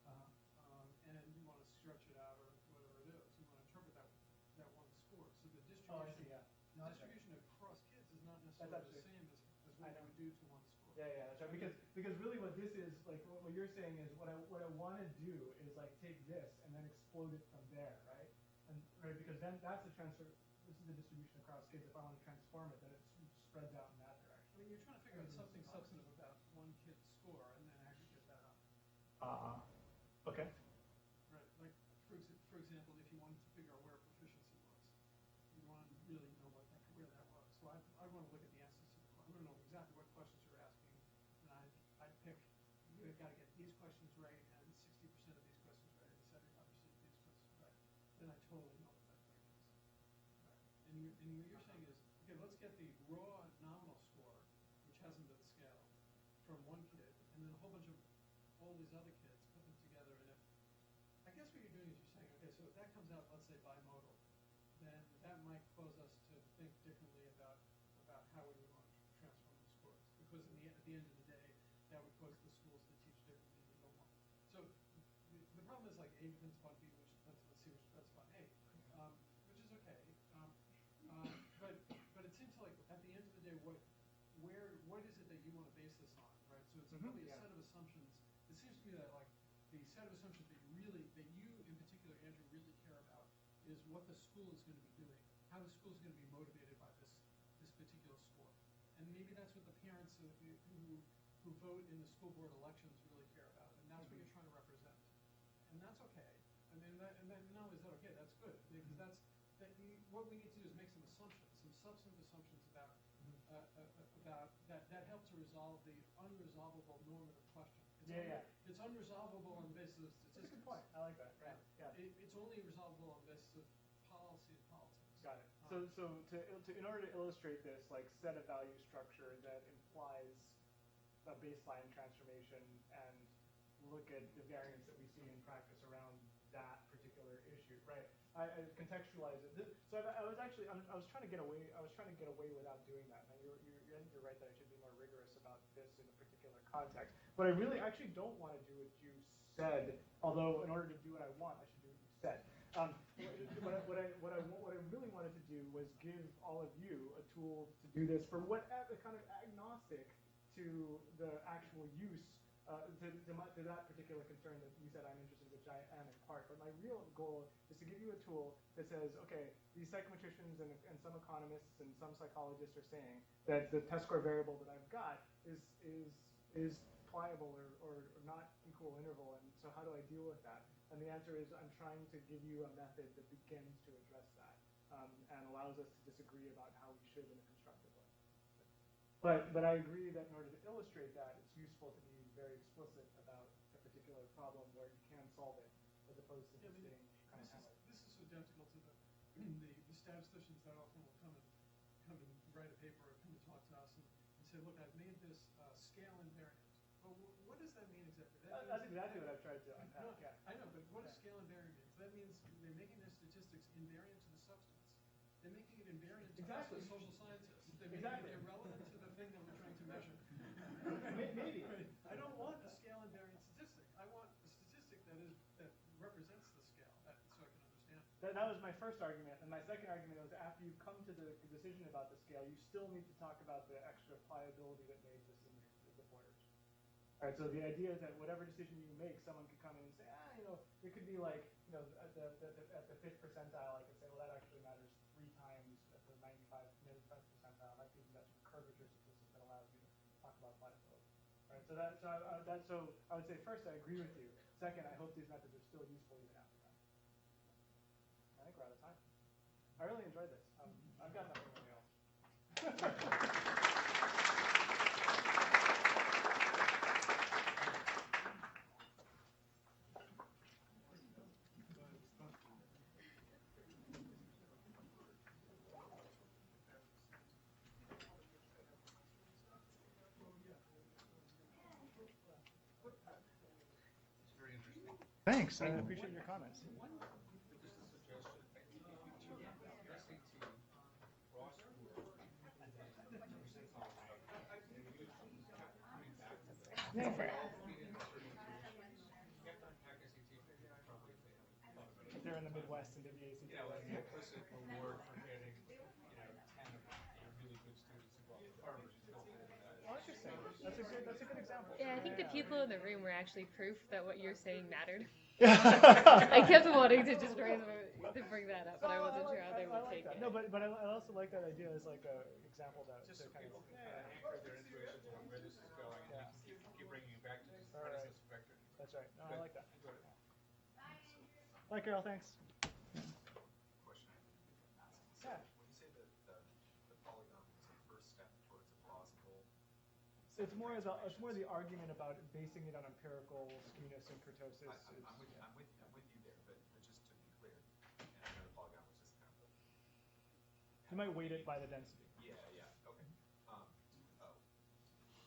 And you want to stretch it out or whatever it is. You want to interpret that one score. So the distribution, Oh, I see. Yeah. No, distribution across kids is not necessarily the same as what you would do to one score. Yeah, that's right. Because really what this is, like what you're saying is what I want to do is like take this and then explode it from there, right? And right, because then that's the transfer. This is the distribution across kids. If I want to transform it, then it spreads out in that direction. I mean, you're trying to figure out something substantive about one kid's score and then aggregate that up. Okay. Right. Like for example, if you wanted to figure out where proficiency was, you want to really know where that was. So I want to look at the answers to the question. I want to know exactly what questions you're asking, and I pick. You've got to get these questions right, and 60% of these questions right, and 75% of these questions right. Then I totally know what that thing is. Right. And what you're saying is, okay, let's get the raw nominal score, which hasn't been scaled, from one kid, and then a whole bunch of all these other kids, put them together, and I guess what you're doing is you're saying, okay, so if that comes out, let's say bimodal, then that might cause us to think differently about how we would want to transform the scores, because at the end of the day, that would cause the schools to teach differently than you don't want. So the problem is like A depends upon B, which depends on C, which depends upon A, which is okay. But it seems like at the end of the day, what is it that you want to base this on, right? So it's really a set of assumptions. It seems to me that like the set of assumptions that you in particular, Andrew, really care about is what the school is going to be doing, how the school is going to be motivated by this particular score, and maybe that's what the parents who vote in the school board elections really care about, and that's what you're trying to represent, and that's okay. And then not only is that okay, that's good, because what we need to do is make some assumptions, some substantive assumptions about that help to resolve the unresolvable normative question. It's unresolvable on the basis of statistics. That's a good point. I like that. Right. Yeah. It's only resolvable on the basis of policy and politics. Got it. So in order to illustrate this, like set a value structure that implies a baseline transformation and look at the variance that we see in practice around that particular issue, right? I contextualize it. So I was trying to get away. I was trying to get away without doing that. Now you're right that I should be more rigorous about this in a particular context. But I really actually don't want to do what you said. Although in order to do what I want, I should do what you said. What I really wanted to do was give all of you a tool to do this for whatever kind of agnostic to the actual use to that particular concern that you said I'm interested in, which I am in part. But my real goal is to give you a tool that says, okay, these psychometricians and some economists and some psychologists are saying that the test score variable that I've got is pliable or not equal interval, and so how do I deal with that? And the answer is I'm trying to give you a method that begins to address that and allows us to disagree about how we should in a constructive way. But I agree that in order to illustrate that, it's useful to be very explicit about a particular problem where you can solve it, as opposed to Yeah, I just mean, being kind of handled. this is identical to the statisticians that often will come and write a paper or come and talk to us and say, look, I've made this scale invariant. Well, what does that mean exactly? That's exactly what I've tried to unpack. No, Yeah. I know, but what does scale invariant mean? That means they're making their statistics invariant to the substance. They're making it invariant to us Exactly. as social scientists. They're making Exactly. it irrelevant to the thing that we're trying to measure. Maybe. I don't want a scale invariant statistic. I want a statistic that represents the scale, so I can understand it. That was my first argument, and my second argument was after you come to the decision about the scale, you still need to talk about the extra pliability that may exist in the borders. All right, so the idea is that whatever decision you make, someone could come in and say, it could be like, at the 5th percentile, I could say, well, that actually matters 3 times at the 95th percentile. That gives you that sort of curvature statistic that allows you to talk about pliability. All right, so I would say first, I agree with you. Second, I hope these methods are still useful even after that. I think we're out of time. I really enjoyed this. I've got nothing really else. Very interesting. Thanks. I appreciate your comments. Just a suggestion. SAT, raw score, percentile, and you kept coming back to that. Yeah, fair. All feed into certain institutions. You have to unpack SAT probably if they haven't thought about it. They're in the Midwest and did the ACT. Like the implicit reward for getting, 10 of really good students who go off to Harvard. Oh, interesting. That's a good example. Yeah, I think the people in the room were actually proof that what you're saying mattered. Yeah. I kept wanting to just to bring that up, but I wasn't sure how they would take it. No, but I also like that idea as like an example that Just so kind people of can anchor their intuitions on where this is going, and you can keep bringing it back to just how does this affect it? That's right. No, I like that. Good. Bye, Carol. Thanks. Question. Yeah. When you say that the polygon was a first step towards a plausible, It's more the argument about basing it on empirical skewness and kurtosis. I'm with you there, but just to be clear, and I know the polygon was just kind of You might weight it by the density. okay.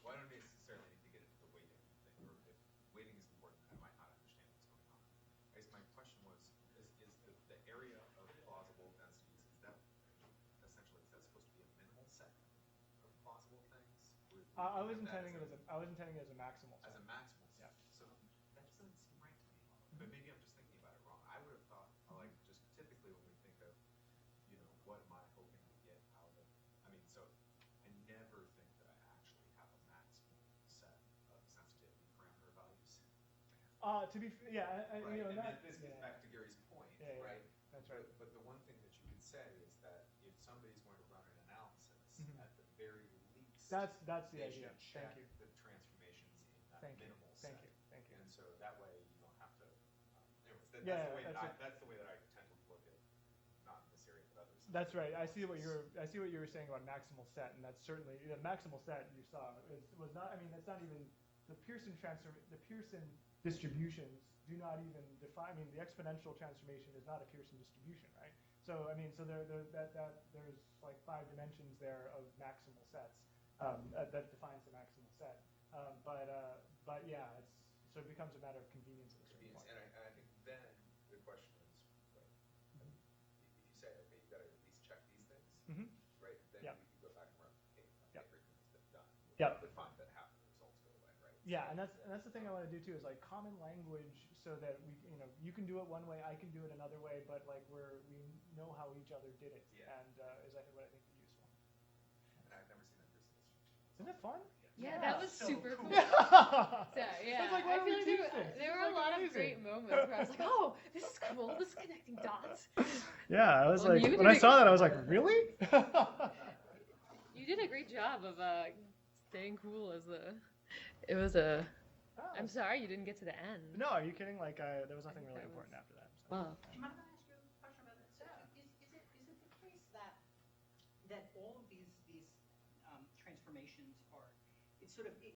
Well, I don't necessarily need to get into the weighting thing, or if weighting is important, I might not understand what's going on. I guess my question was, is the area of plausible densities, is that essentially, is that supposed to be a minimal set of plausible things? I was intending it as a maximal set. As a maximal set. Yeah. So that doesn't seem right to me. But maybe I'm just thinking about it wrong. I would have thought, like, just typically when we think of, what am I hoping to get out of, so I never think that I actually have a maximal set of sensitivity parameter values. Right. And this gets back to Gary's point, Yeah, right? That's right. But the one thing that you could say is that if somebody's going to run an analysis, at the very least, That's the they idea. should check Thank you. the transformations in that Thank you. minimal set. Thank you. And so that way you don't have to. Anyways, Yeah, that's the way that I tend to look at, not in this area, but others. That's right. I see what you were saying about maximal set, and that's certainly the maximal set you saw was not. That's not even the Pearson distributions do not even define. The exponential transformation is not a Pearson distribution, right? So there's like 5 dimensions there of maximal sets that defines the maximal set. But yeah, so it becomes a matter of convenience at a certain point. And I think then the question is, right, if you say, okay, you got to at least check these things, right? Then Yeah. we can go back and replicate Yeah. everything that's been done. Yeah. But find that half of the results go away, right? Yeah, and that's the thing I want to do too is like common language so that we you can do it one way, I can do it another way, but like we know how each other did it, Yeah. and is what I think is useful. And I've never seen that Pearson distribution. Isn't it fun? Yeah, that was so super cool. Yeah. So, yeah, It's like, why I don't we feel like teach this? there It's were a like lot of amazing. great moments where I was like, oh, this is cool, this is connecting dots. Yeah, I was Well, like, you when did I a saw good that, I was job. like, really? You did a great job of staying cool as it was a. I'm sorry you didn't get to the end. No, are you kidding? Like, there was nothing really important after that. So. Wow. Mind if I ask you a question about that? So is it the case that all of these transformations are, it's sort of,